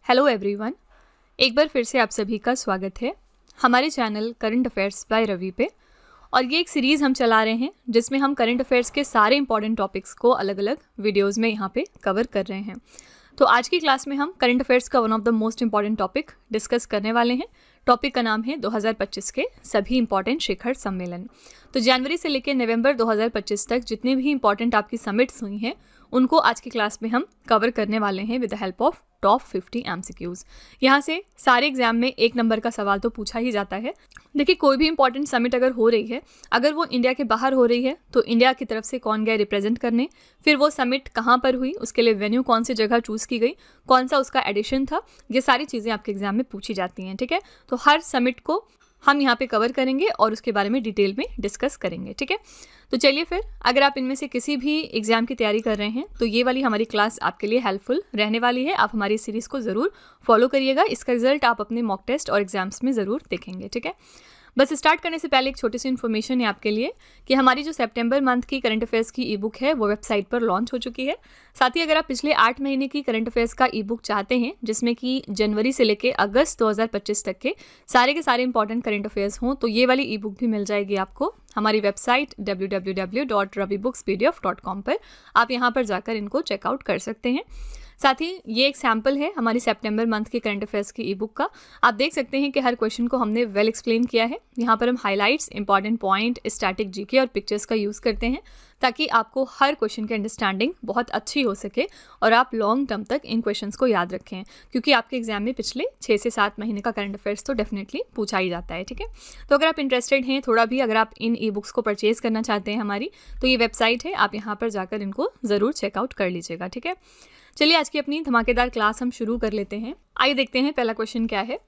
Hello everyone, एक बार फिर से आप सभी का स्वागत है हमारे channel current affairs by Ravi पे। और ये एक सीरीज़ हम चला रहे हैं जिसमें हम करंट अफेयर्स के सारे इंपॉर्टेंट टॉपिक्स को अलग अलग वीडियोस में यहाँ पे कवर कर रहे हैं। तो आज की क्लास में हम करंट अफेयर्स का one of the most important topic discuss करने वाले हैं। टॉपिक का नाम है 2025 के सभी इंपॉर्टेंट शिखर सम्मेलन। तो जनवरी से लेकर नवंबर 2025 तक जितने भी इंपॉर्टेंट आपकी समिट्स हुई हैं उनको आज की क्लास में हम कवर करने वाले हैं with the help of top 50 MCQs। यहाँ से सारे एग्जाम में 1 नंबर का सवाल तो पूछा ही जाता है। देखिए, कोई भी इंपॉर्टेंट समिट अगर हो रही है, अगर वो इंडिया के बाहर हो रही है तो इंडिया की तरफ से कौन गए रिप्रेजेंट करने, फिर वो समिट कहाँ पर हुई, उसके लिए वेन्यू कौन सी जगह चूज़ की गई, कौन सा उसका एडिशन था, ये सारी चीज़ें आपके एग्जाम में पूछी जाती हैं। ठीक है, तो हर समिट को हम यहाँ पे कवर करेंगे और उसके बारे में डिटेल में डिस्कस करेंगे। ठीक है, तो चलिए फिर, अगर आप इनमें से किसी भी एग्जाम की तैयारी कर रहे हैं तो ये वाली हमारी क्लास आपके लिए हेल्पफुल रहने वाली है। आप हमारी सीरीज़ को ज़रूर फॉलो करिएगा। इसका रिजल्ट आप अपने मॉक टेस्ट और एग्जाम्स में ज़रूर देखेंगे। ठीक है, बस स्टार्ट करने से पहले एक छोटी सी इन्फॉर्मेशन है आपके लिए कि हमारी जो सितंबर मंथ की करंट अफेयर्स की ई बुक है वो वेबसाइट पर लॉन्च हो चुकी है। साथ ही अगर आप पिछले 8 महीने की करंट अफेयर्स का ई बुक चाहते हैं जिसमें कि जनवरी से लेकर अगस्त 2025 तक के सारे इंपॉर्टेंट करंट अफेयर्स हों, तो ये वाली ई बुक भी मिल जाएगी आपको हमारी वेबसाइट www.ravibooks.pdf.com पर। आप यहाँ पर जाकर इनको चेकआउट कर सकते हैं। साथ ही ये एक सैम्पल है हमारी सितंबर मंथ के करंट अफेयर्स की ई बुक का। आप देख सकते हैं कि हर क्वेश्चन को हमने वेल एक्सप्लेन किया है। यहाँ पर हम highlights, important point, static GK और पिक्चर्स का यूज़ करते हैं ताकि आपको हर क्वेश्चन की अंडरस्टैंडिंग बहुत अच्छी हो सके और आप लॉन्ग टर्म तक इन क्वेश्चंस को याद रखें, क्योंकि आपके एग्जाम में पिछले 6 से 7 महीने का करंट अफेयर्स तो डेफिनेटली पूछा ही जाता है। ठीक है, तो अगर आप इंटरेस्टेड हैं थोड़ा भी, अगर आप इन ई बुक्स को परचेज करना चाहते हैं हमारी, तो ये वेबसाइट है, आप यहाँ पर जाकर इनको ज़रूर चेकआउट कर लीजिएगा। ठीक है, चलिए आज की अपनी धमाकेदार क्लास हम शुरू कर लेते हैं। आइए देखते हैं पहला क्वेश्चन क्या है।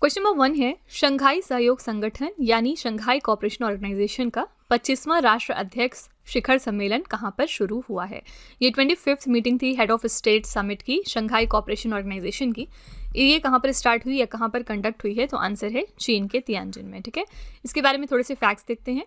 क्वेश्चन नंबर 1 है, शंघाई सहयोग संगठन यानी शंघाई कोऑपरेशन ऑर्गेनाइजेशन का 25वां राष्ट्र अध्यक्ष शिखर सम्मेलन कहाँ पर शुरू हुआ है। ये 25th मीटिंग थी हेड ऑफ स्टेट समिट की, शंघाई कोऑपरेशन ऑर्गेनाइजेशन की। ये कहाँ पर स्टार्ट हुई या कहाँ पर कंडक्ट हुई है, तो आंसर है चीन के तियानजिन में। ठीक है, इसके बारे में थोड़े से फैक्ट्स देखते हैं।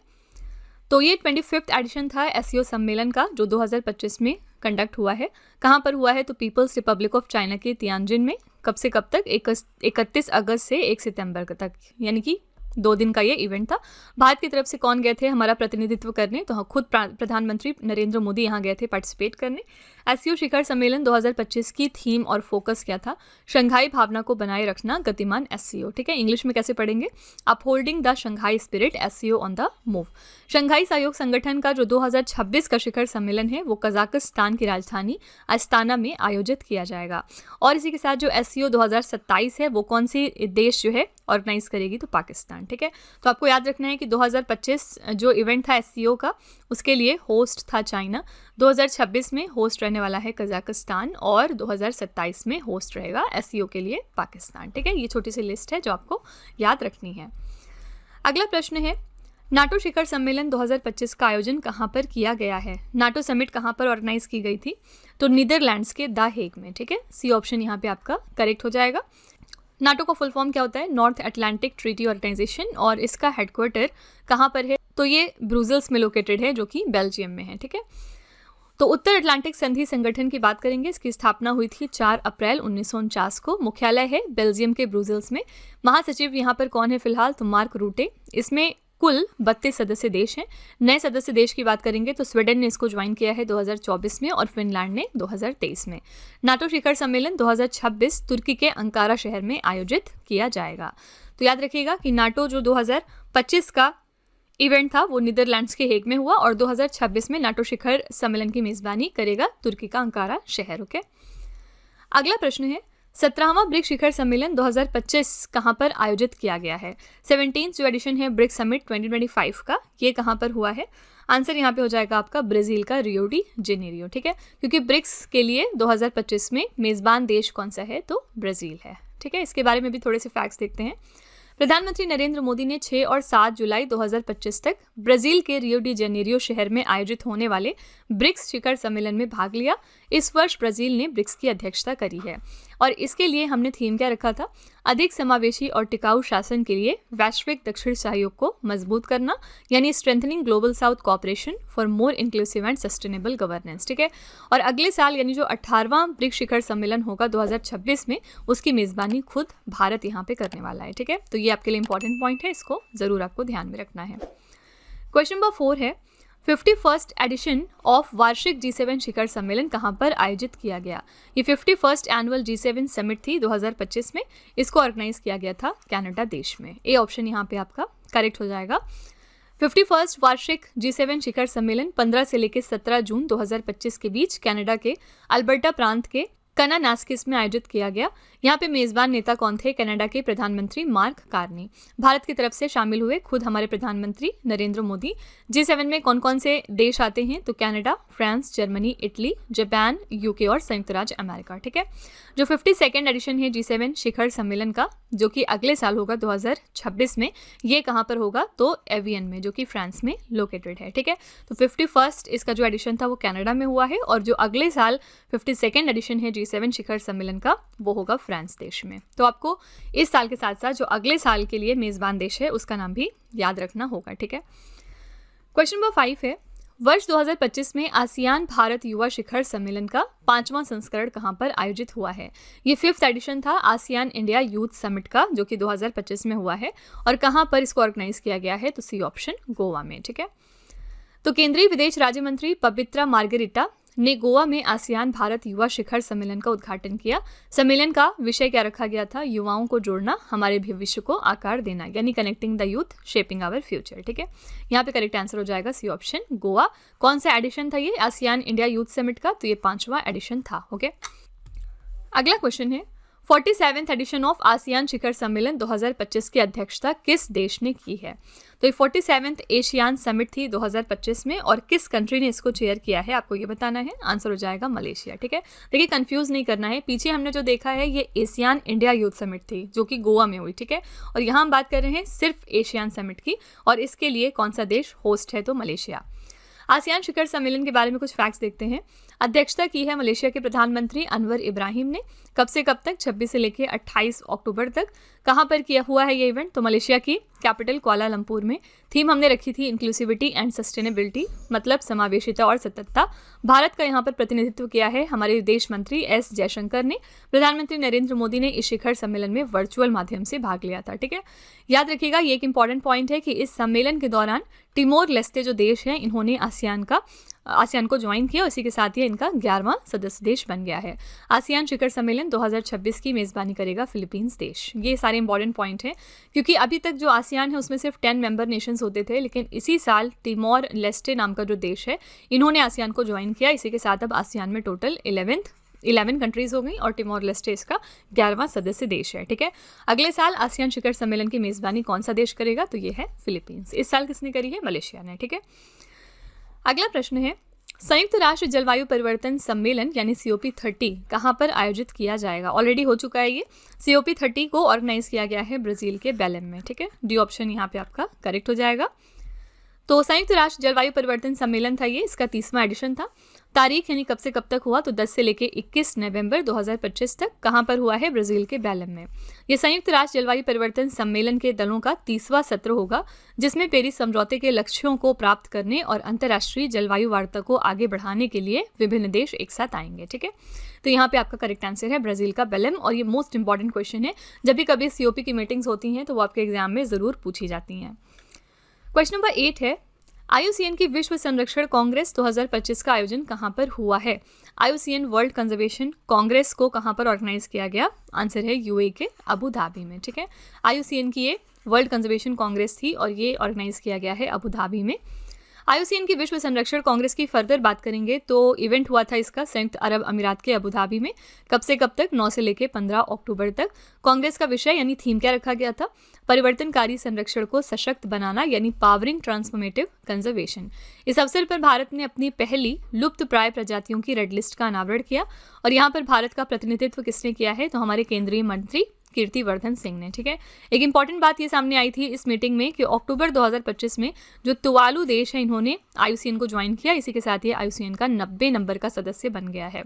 तो ये 25th एडिशन था एससीओ सम्मेलन का जो 2025 में कंडक्ट हुआ है। कहाँ पर हुआ है, तो पीपल्स रिपब्लिक ऑफ चाइना के तियानजिन में। कब से कब तक, 31 अगस्त से 1 सितंबर तक, यानी कि 2 दिन का ये इवेंट था। भारत की तरफ से कौन गए थे हमारा प्रतिनिधित्व करने, तो खुद प्रधानमंत्री नरेंद्र मोदी यहाँ गए थे पार्टिसिपेट करने। एससीओ शिखर सम्मेलन 2025 की थीम और फोकस क्या था, शंघाई भावना को बनाए रखना गतिमान एससीओ। ठीक है, इंग्लिश में कैसे पढ़ेंगे, upholding the Shanghai spirit SCO on the move. Shanghai सहयोग संगठन का जो 2026 का शिखर सम्मेलन है वो कजाकिस्तान की राजधानी अस्ताना में आयोजित किया जाएगा। और इसी के साथ जो एससीओ 2027 है वो कौन सी देश जो है ऑर्गेनाइज करेगी, तो पाकिस्तान। ठीक है, तो आपको याद रखना है कि 2025 जो इवेंट था एससीओ का उसके लिए होस्ट था चाइना, 2026 में होस्ट रहने वाला है कजाकिस्तान और 2027 में होस्ट रहेगा एससीओ के लिए पाकिस्तान। ठीक है, ये छोटी सी लिस्ट है जो आपको याद रखनी है। अगला प्रश्न है, नाटो शिखर सम्मेलन 2025 का आयोजन कहाँ पर किया गया है। नाटो समिट कहाँ पर ऑर्गेनाइज की गई थी, तो नीदरलैंड्स के द हेग में। ठीक है, सी ऑप्शन यहाँ पे आपका करेक्ट हो जाएगा। नाटो का फुल फॉर्म क्या होता है, नॉर्थ अटलांटिक ट्रीटी ऑर्गेनाइजेशन, और इसका हेडक्वार्टर कहाँ पर है, तो ये ब्रुसेल्स में लोकेटेड है जो कि बेल्जियम में है। ठीक है, तो उत्तर अटलांटिक संधि संगठन की बात करेंगे। इसकी स्थापना हुई थी 4 अप्रैल 1949 को। मुख्यालय है बेल्जियम के ब्रुसेल्स में। महासचिव यहाँ पर कौन है फिलहाल, तो मार्क रूटे। इसमें कुल 32 सदस्य देश हैं। नए सदस्य देश की बात करेंगे तो स्वीडन ने इसको ज्वाइन किया है 2024 में और फिनलैंड ने 2023 में। नाटो शिखर सम्मेलन 2026 तुर्की के अंकारा शहर में आयोजित किया जाएगा। तो याद रखिएगा कि नाटो जो 2025 का इवेंट था वो नीदरलैंड्स के हेग में हुआ और 2026 में नाटो शिखर सम्मेलन की मेजबानी करेगा तुर्की का अंकारा शहर। ओके, अगला प्रश्न है, 17वां ब्रिक्स शिखर सम्मेलन 2025 कहाँ पर आयोजित किया गया है। 17th जो एडिशन है ब्रिक्स समिट 2025 का, ये कहाँ पर हुआ है, आंसर यहाँ पे हो जाएगा आपका ब्राज़ील का रियो डी जेनेरियो। ठीक है, क्योंकि ब्रिक्स के लिए 2025 में मेज़बान देश कौन सा है, तो ब्राज़ील है। ठीक है, इसके बारे में भी थोड़े से फैक्ट्स देखते हैं। प्रधानमंत्री नरेंद्र मोदी ने 6 और 7 जुलाई 2025 तक ब्राज़ील के रियो डी जेनेरियो शहर में आयोजित होने वाले ब्रिक्स शिखर सम्मेलन में भाग लिया। इस वर्ष ब्राज़ील ने ब्रिक्स की अध्यक्षता करी है और इसके लिए हमने थीम क्या रखा था, अधिक समावेशी और टिकाऊ शासन के लिए वैश्विक दक्षिण सहयोग को मजबूत करना, यानी strengthening global south cooperation for more inclusive and sustainable governance. ठीक है, और अगले साल यानी जो 18वां ब्रिक्स शिखर सम्मेलन होगा 2026 में, उसकी मेज़बानी खुद भारत यहाँ पे करने वाला है। ठीक है, तो ये आपके लिए इंपॉर्टेंट पॉइंट है, इसको ज़रूर आपको ध्यान में रखना है। क्वेश्चन नंबर 4 है 51st एडिशन ऑफ वार्षिक G7 शिखर सम्मेलन कहाँ पर आयोजित किया गया। ये 51st एनुअल G7 समिट थी 2025 में, इसको ऑर्गेनाइज किया गया था कनाडा देश में। ए ऑप्शन यहाँ पे आपका करेक्ट हो जाएगा। 51st वार्षिक G7 शिखर सम्मेलन 15 से लेकर 17 जून 2025 के बीच कनाडा के अल्बर्टा प्रांत के कनानास्किस में आयोजित किया गया। यहाँ पे मेज़बान नेता कौन थे? कनाडा के प्रधानमंत्री मार्क कार्नी। भारत की तरफ से शामिल हुए खुद हमारे प्रधानमंत्री नरेंद्र मोदी। G7 में कौन कौन से देश आते हैं? तो Canada, France, Germany, Italy, Japan, UK और संयुक्त राज्य अमेरिका। ठीक है, जो 52nd एडिशन है G7 शिखर सम्मेलन का, जो कि अगले साल होगा 2026 में, ये कहाँ पर होगा? तो एवियन में, जो कि फ्रांस में लोकेटेड है। ठीक है, तो 51st इसका जो एडिशन था वो कनाडा में हुआ है और जो अगले साल 52nd एडिशन है G7 शिखर सम्मेलन का, वो होगा फ्रांस देश में। तो आपको इस साल के साथ साथ जो अगले साल के लिए मेज़बान देश है उसका नाम भी याद रखना होगा। ठीक है, क्वेश्चन नंबर 5 है वर्ष 2025 में आसियान भारत युवा शिखर सम्मेलन का 5वां संस्करण कहाँ पर आयोजित हुआ है। ये 5th एडिशन था आसियान इंडिया यूथ समिट का, जो कि 2025 में हुआ है और कहाँ पर इसको ऑर्गेनाइज किया गया है? तो सी ऑप्शन, गोवा में। ठीक है, तो केंद्रीय विदेश राज्य मंत्री पवित्रा मार्गरिटा ने गोवा में आसियान भारत युवा शिखर सम्मेलन का उद्घाटन किया। सम्मेलन का विषय क्या रखा गया था? युवाओं को जोड़ना, हमारे भविष्य को आकार देना, यानी connecting the youth shaping our future. ठीक है, यहाँ पे करेक्ट आंसर हो जाएगा सी ऑप्शन, गोवा। कौन सा एडिशन था ये आसियान इंडिया यूथ समिट का? तो ये 5वां एडिशन था। ओके, अगला क्वेश्चन है 47th एडिशन ऑफ आसियान शिखर सम्मेलन 2025 की अध्यक्षता किस देश ने की है? तो ये 47th एशियान समिट थी 2025 में और किस कंट्री ने इसको चेयर किया है, आपको ये बताना है। आंसर हो जाएगा मलेशिया। ठीक है, देखिए कंफ्यूज नहीं करना है, पीछे हमने जो देखा है ये एशियान इंडिया यूथ समिट थी जो कि गोवा में हुई। ठीक है, और यहाँ हम बात कर रहे हैं सिर्फ एशियान समिट की और इसके लिए कौन सा देश होस्ट है? तो मलेशिया। आसियान शिखर सम्मेलन के बारे में कुछ फैक्ट्स देखते हैं। अध्यक्षता की है मलेशिया के प्रधानमंत्री अनवर इब्राहिम ने। कब से कब तक? 26 से लेकर 28 अक्टूबर तक। कहाँ पर किया हुआ है ये इवेंट? तो मलेशिया की कैपिटल कुआलालंपुर में। थीम हमने रखी थी इंक्लूसिविटी एंड सस्टेनेबिलिटी, मतलब समावेशिता और सततता। भारत का यहाँ पर प्रतिनिधित्व किया है हमारे विदेश मंत्री एस जयशंकर ने। प्रधानमंत्री नरेंद्र मोदी ने इस शिखर सम्मेलन में वर्चुअल माध्यम से भाग लिया था। ठीक है, याद रखिएगा ये एक इंपॉर्टेंट पॉइंट है कि इस सम्मेलन के दौरान टिमोर लेस्टे जो देश हैं इन्होंने आसियान को ज्वाइन किया, इसी के साथ ही इनका 11वां सदस्य देश बन गया है। आसियान शिखर सम्मेलन 2026 की मेज़बानी करेगा फिलीपींस देश। ये सारे इंपॉर्टेंट पॉइंट हैं क्योंकि अभी तक जो आसियान है उसमें सिर्फ 10 मेंबर नेशंस होते थे, लेकिन इसी साल टिमोर लेस्टे नाम का जो देश है इन्होंने आसियान को ज्वाइन किया। इसी के साथ अब आसियान में टोटल 11 कंट्रीज हो गई और टिमोर लेस्टे इसका 11वां सदस्य देश है। ठीक है, अगले साल आसियान शिखर सम्मेलन की मेज़बानी कौन सा देश करेगा? तो ये है फिलीपींस। इस साल किसने करी है? मलेशिया ने। ठीक है, अगला प्रश्न है संयुक्त राष्ट्र जलवायु परिवर्तन सम्मेलन यानी COP30 कहाँ पर आयोजित किया जाएगा? ऑलरेडी हो चुका है ये। COP30 को ऑर्गेनाइज किया गया है ब्राज़ील के बेलेम में। ठीक है, डी ऑप्शन यहाँ पे आपका करेक्ट हो जाएगा। तो संयुक्त राष्ट्र जलवायु परिवर्तन सम्मेलन था ये, इसका 30वां एडिशन था। तारीख यानी कब से कब तक हुआ? तो 10 से लेकर 21 नवंबर 2025 तक। कहाँ पर हुआ है? ब्राज़ील के बेलेम में। ये संयुक्त राष्ट्र जलवायु परिवर्तन सम्मेलन के दलों का 30वां सत्र होगा जिसमें पेरिस समझौते के लक्ष्यों को प्राप्त करने और अंतर्राष्ट्रीय जलवायु वार्ता को आगे बढ़ाने के लिए विभिन्न देश एक साथ आएंगे। ठीक है, तो यहाँ पे आपका करेक्ट आंसर है ब्राज़ील का बेलेम और ये मोस्ट इंपॉर्टेंट क्वेश्चन है। जब भी कभी COP की मीटिंग्स होती हैं तो वो आपके एग्जाम में ज़रूर पूछी जाती हैं। क्वेश्चन नंबर 8 है IUCN की विश्व संरक्षण कांग्रेस 2025 का आयोजन कहाँ पर हुआ है? IUCN वर्ल्ड कंजर्वेशन कांग्रेस को कहाँ पर ऑर्गेनाइज किया गया? आंसर है UAE के अबू धाबी में। ठीक है, IUCN की ये वर्ल्ड कंजर्वेशन कांग्रेस थी और ये ऑर्गेनाइज किया गया है अबू धाबी में। IUCN की विश्व संरक्षण कांग्रेस की फर्दर बात करेंगे तो इवेंट हुआ था इसका संयुक्त अरब अमीरात के अबू धाबी में। कब से कब तक? 9 से लेकर 15 अक्टूबर तक। कांग्रेस का विषय यानी थीम क्या रखा गया था? परिवर्तनकारी संरक्षण को सशक्त बनाना, यानी पावरिंग ट्रांसफॉर्मेटिव कंजर्वेशन। इस अवसर पर भारत ने अपनी पहली लुप्त प्राय प्रजातियों की रेड लिस्ट का अनावरण किया और यहाँ पर भारत का प्रतिनिधित्व किसने किया है? तो हमारे केंद्रीय मंत्री कीर्तिवर्धन सिंह ने। ठीक है, एक इंपॉर्टेंट बात ये सामने आई थी इस मीटिंग में कि अक्टूबर 2025 में जो तुवालू देश है इन्होंने IUCN को ज्वाइन किया। इसी के साथ ये IUCN का 90 नंबर का सदस्य बन गया है।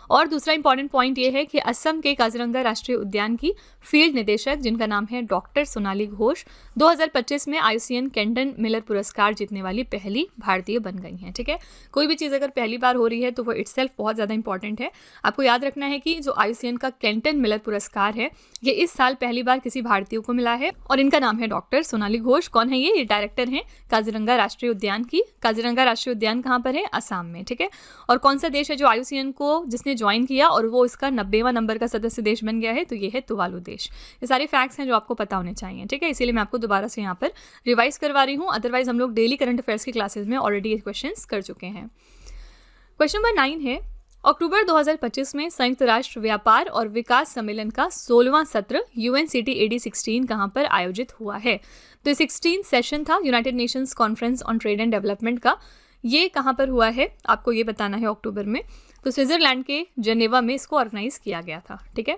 और दूसरा इंपॉर्टेंट पॉइंट ये है कि असम के काजीरंगा राष्ट्रीय उद्यान की फील्ड निदेशक जिनका नाम है डॉक्टर सोनाली घोष 2025 में IUCN केंटन मिलर पुरस्कार जीतने वाली पहली भारतीय बन गई हैं। ठीक है, कोई भी चीज़ अगर पहली बार हो रही है तो वो इटसेल्फ बहुत ज़्यादा इंपॉर्टेंट है। आपको याद रखना है कि जो IUCN का केंटन मिलर पुरस्कार है ये इस साल पहली बार किसी भारतीय को मिला है और इनका नाम है डॉक्टर सोनाली घोष। कौन है ये डायरेक्टर हैं काजीरंगा राष्ट्रीय उद्यान की। काजीरंगा राष्ट्रीय उद्यान कहाँ पर है? असम में। ठीक है, और कौन सा देश है जो IUCN को जिसने ज्वाइन किया और वो इसका 90वां नंबर का सदस्य देश बन गया है? तो ये है तुवालू देश। ये सारे फैक्ट्स हैं जो आपको पता होने चाहिए। ठीक है, इसीलिए मैं आपको दोबारा से यहाँ पर रिवाइज करवा रही हूँ। अदरवाइज हम लोग डेली करंट अफेयर्स की क्लासेस में ऑलरेडी ये क्वेश्चंस कर चुके हैं। क्वेश्चन नंबर 9 है, अक्टूबर 2025 में संयुक्त राष्ट्र व्यापार और विकास सम्मेलन का 16वां सत्र UNCTAD 16 कहाँ पर आयोजित हुआ है? तो 16 सेशन था United Nations conference on trade and development का। ये कहाँ पर हुआ है आपको ये बताना है अक्टूबर में। तो स्विट्जरलैंड के जेनेवा में इसको ऑर्गेनाइज किया गया था। ठीक है,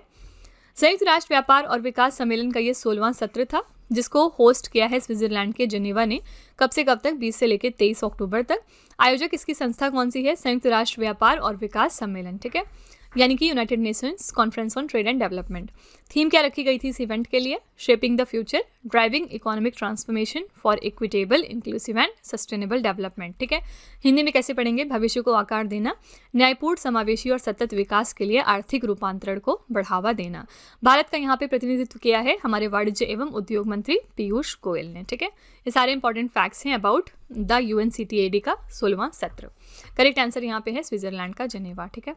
संयुक्त राष्ट्र व्यापार और विकास सम्मेलन का ये 16वां सत्र था जिसको होस्ट किया है स्विट्जरलैंड के जेनेवा ने। कब से कब तक? 20 से लेकर 23 अक्टूबर तक। आयोजक इसकी संस्था कौन सी है? संयुक्त राष्ट्र व्यापार और विकास सम्मेलन। ठीक है, यानी कि United Nations conference on trade and development. Theme क्या रखी गई थी इस इवेंट के लिए? Shaping the future, driving economic transformation for equitable, inclusive and sustainable development. ठीक है, हिंदी में कैसे पढ़ेंगे? भविष्य को आकार देना, न्यायपूर्ण, समावेशी और सतत विकास के लिए आर्थिक रूपांतरण को बढ़ावा देना। भारत का यहाँ पे प्रतिनिधित्व किया है हमारे वाणिज्य एवं उद्योग मंत्री पीयूष गोयल ने। ठीक है, ये सारे इंपॉर्टेंट फैक्ट्स हैं अबाउट द UNCTAD का 16वां सत्र। करेक्ट आंसर यहाँ पे है स्विट्जरलैंड का जेनेवा। ठीक है,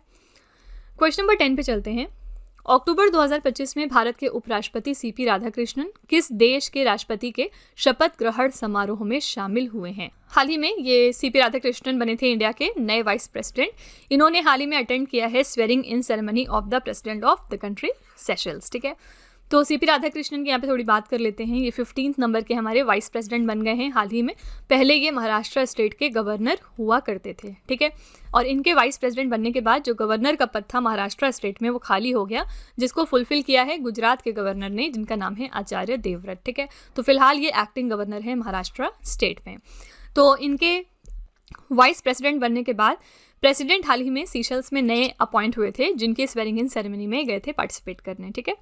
क्वेश्चन नंबर 10 पे चलते हैं। अक्टूबर 2025 में भारत के उपराष्ट्रपति CP राधाकृष्णन किस देश के राष्ट्रपति के शपथ ग्रहण समारोह में शामिल हुए हैं? हाल ही में ये CP राधाकृष्णन बने थे इंडिया के नए वाइस प्रेसिडेंट। इन्होंने हाल ही में अटेंड किया है swearing in ceremony of the president of the country Seychelles. ठीक है, तो CP राधाकृष्णन की यहाँ पे थोड़ी बात कर लेते हैं। ये 15 नंबर के हमारे वाइस प्रेसिडेंट बन गए हैं हाल ही में। पहले ये महाराष्ट्र स्टेट के गवर्नर हुआ करते थे। ठीक है, और इनके वाइस प्रेसिडेंट बनने के बाद जो गवर्नर का पद था महाराष्ट्र स्टेट में वो खाली हो गया, जिसको फुलफिल किया है गुजरात के गवर्नर ने जिनका नाम है आचार्य देवव्रत। ठीक है, तो फिलहाल ये एक्टिंग गवर्नर है महाराष्ट्र स्टेट में। तो इनके वाइस प्रेसिडेंट बनने के बाद प्रेसिडेंट हाल ही में सीशल्स में नए अपॉइंट हुए थे जिनके स्वेरिंग इन सेरेमनी में गए थे पार्टिसिपेट करने। ठीक है,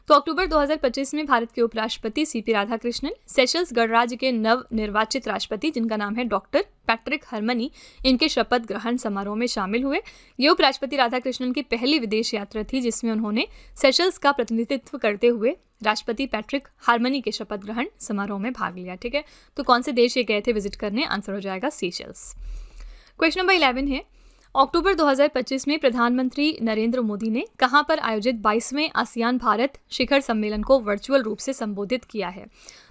तो अक्टूबर 2025 में भारत के उपराष्ट्रपति CP राधाकृष्णन सेशल्स गणराज्य के नव निर्वाचित राष्ट्रपति जिनका नाम है डॉक्टर पैट्रिक हरमनी इनके शपथ ग्रहण समारोह में शामिल हुए। ये उपराष्ट्रपति राधाकृष्णन की पहली विदेश यात्रा थी जिसमें उन्होंने सेशल्स का प्रतिनिधित्व करते हुए राष्ट्रपति पैट्रिक हार्मनी के शपथ ग्रहण समारोह में भाग लिया। ठीक है, तो कौन से देश ये गए थे विजिट करने? आंसर हो जाएगा सीशल्स। क्वेश्चन नंबर 11 है, अक्टूबर 2025 में प्रधानमंत्री नरेंद्र मोदी ने कहां पर आयोजित 22वें आसियान भारत शिखर सम्मेलन को वर्चुअल रूप से संबोधित किया है?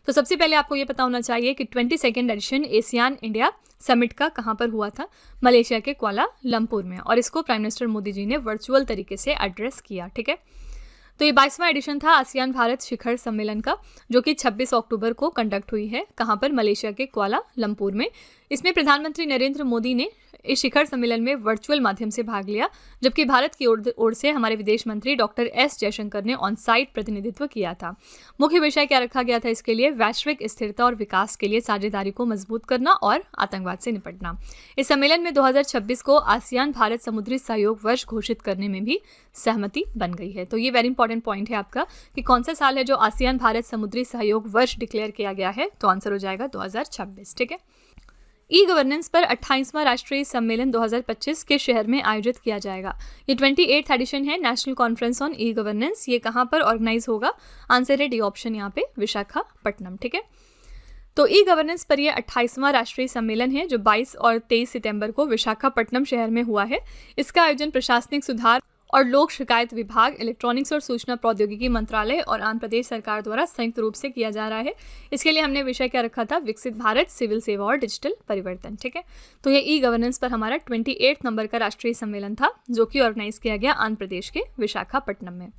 तो सबसे पहले आपको ये पता होना चाहिए कि 22nd addition ASEAN India summit का कहां पर हुआ था? मलेशिया के कुआलालंपुर में, और इसको प्राइम मिनिस्टर मोदी जी ने वर्चुअल तरीके से एड्रेस किया। ठीक है, तो ये 22वां एडिशन था आसियान भारत शिखर सम्मेलन का जो कि 26 अक्टूबर को कंडक्ट हुई है। कहाँ पर? मलेशिया के कुआलालंपुर में। इसमें प्रधानमंत्री नरेंद्र मोदी ने इस शिखर सम्मेलन में वर्चुअल माध्यम से भाग लिया, जबकि भारत की ओर से हमारे विदेश मंत्री डॉक्टर S जयशंकर ने ऑन साइट प्रतिनिधित्व किया था। मुख्य विषय क्या रखा गया था इसके लिए? वैश्विक स्थिरता और विकास के लिए साझेदारी को मजबूत करना और आतंकवाद से निपटना। इस सम्मेलन में 2026 को आसियान भारत समुद्री सहयोग वर्ष घोषित करने में भी सहमति बन गई है। तो ये वेरी इंपॉर्टेंट पॉइंट है आपका कि कौन सा साल है जो आसियान भारत समुद्री सहयोग वर्ष डिक्लेयर किया गया है? तो आंसर हो जाएगा 2026। ठीक है, ई गवर्नेंस पर 28वां राष्ट्रीय सम्मेलन 2025 के शहर में आयोजित किया जाएगा। ये 28th एडिशन है national conference on e governance. ये कहाँ पर ऑर्गेनाइज होगा? आंसर है डी ऑप्शन यहाँ पे, विशाखापट्टनम। ठीक है, तो ई गवर्नेंस पर यह 28वां राष्ट्रीय सम्मेलन है जो 22 और 23 सितंबर को विशाखापट्टनम शहर में हुआ है। इसका आयोजन प्रशासनिक सुधार और लोक शिकायत विभाग, इलेक्ट्रॉनिक्स और सूचना प्रौद्योगिकी मंत्रालय और आंध्र प्रदेश सरकार द्वारा संयुक्त रूप से किया जा रहा है। इसके लिए हमने विषय क्या रखा था? विकसित भारत, सिविल सेवा और डिजिटल परिवर्तन। ठीक है, तो ये ई गवर्नेंस पर हमारा 28 नंबर का राष्ट्रीय सम्मेलन था जो कि ऑर्गेनाइज किया गया आंध्र प्रदेश के विशाखापट्टनम में।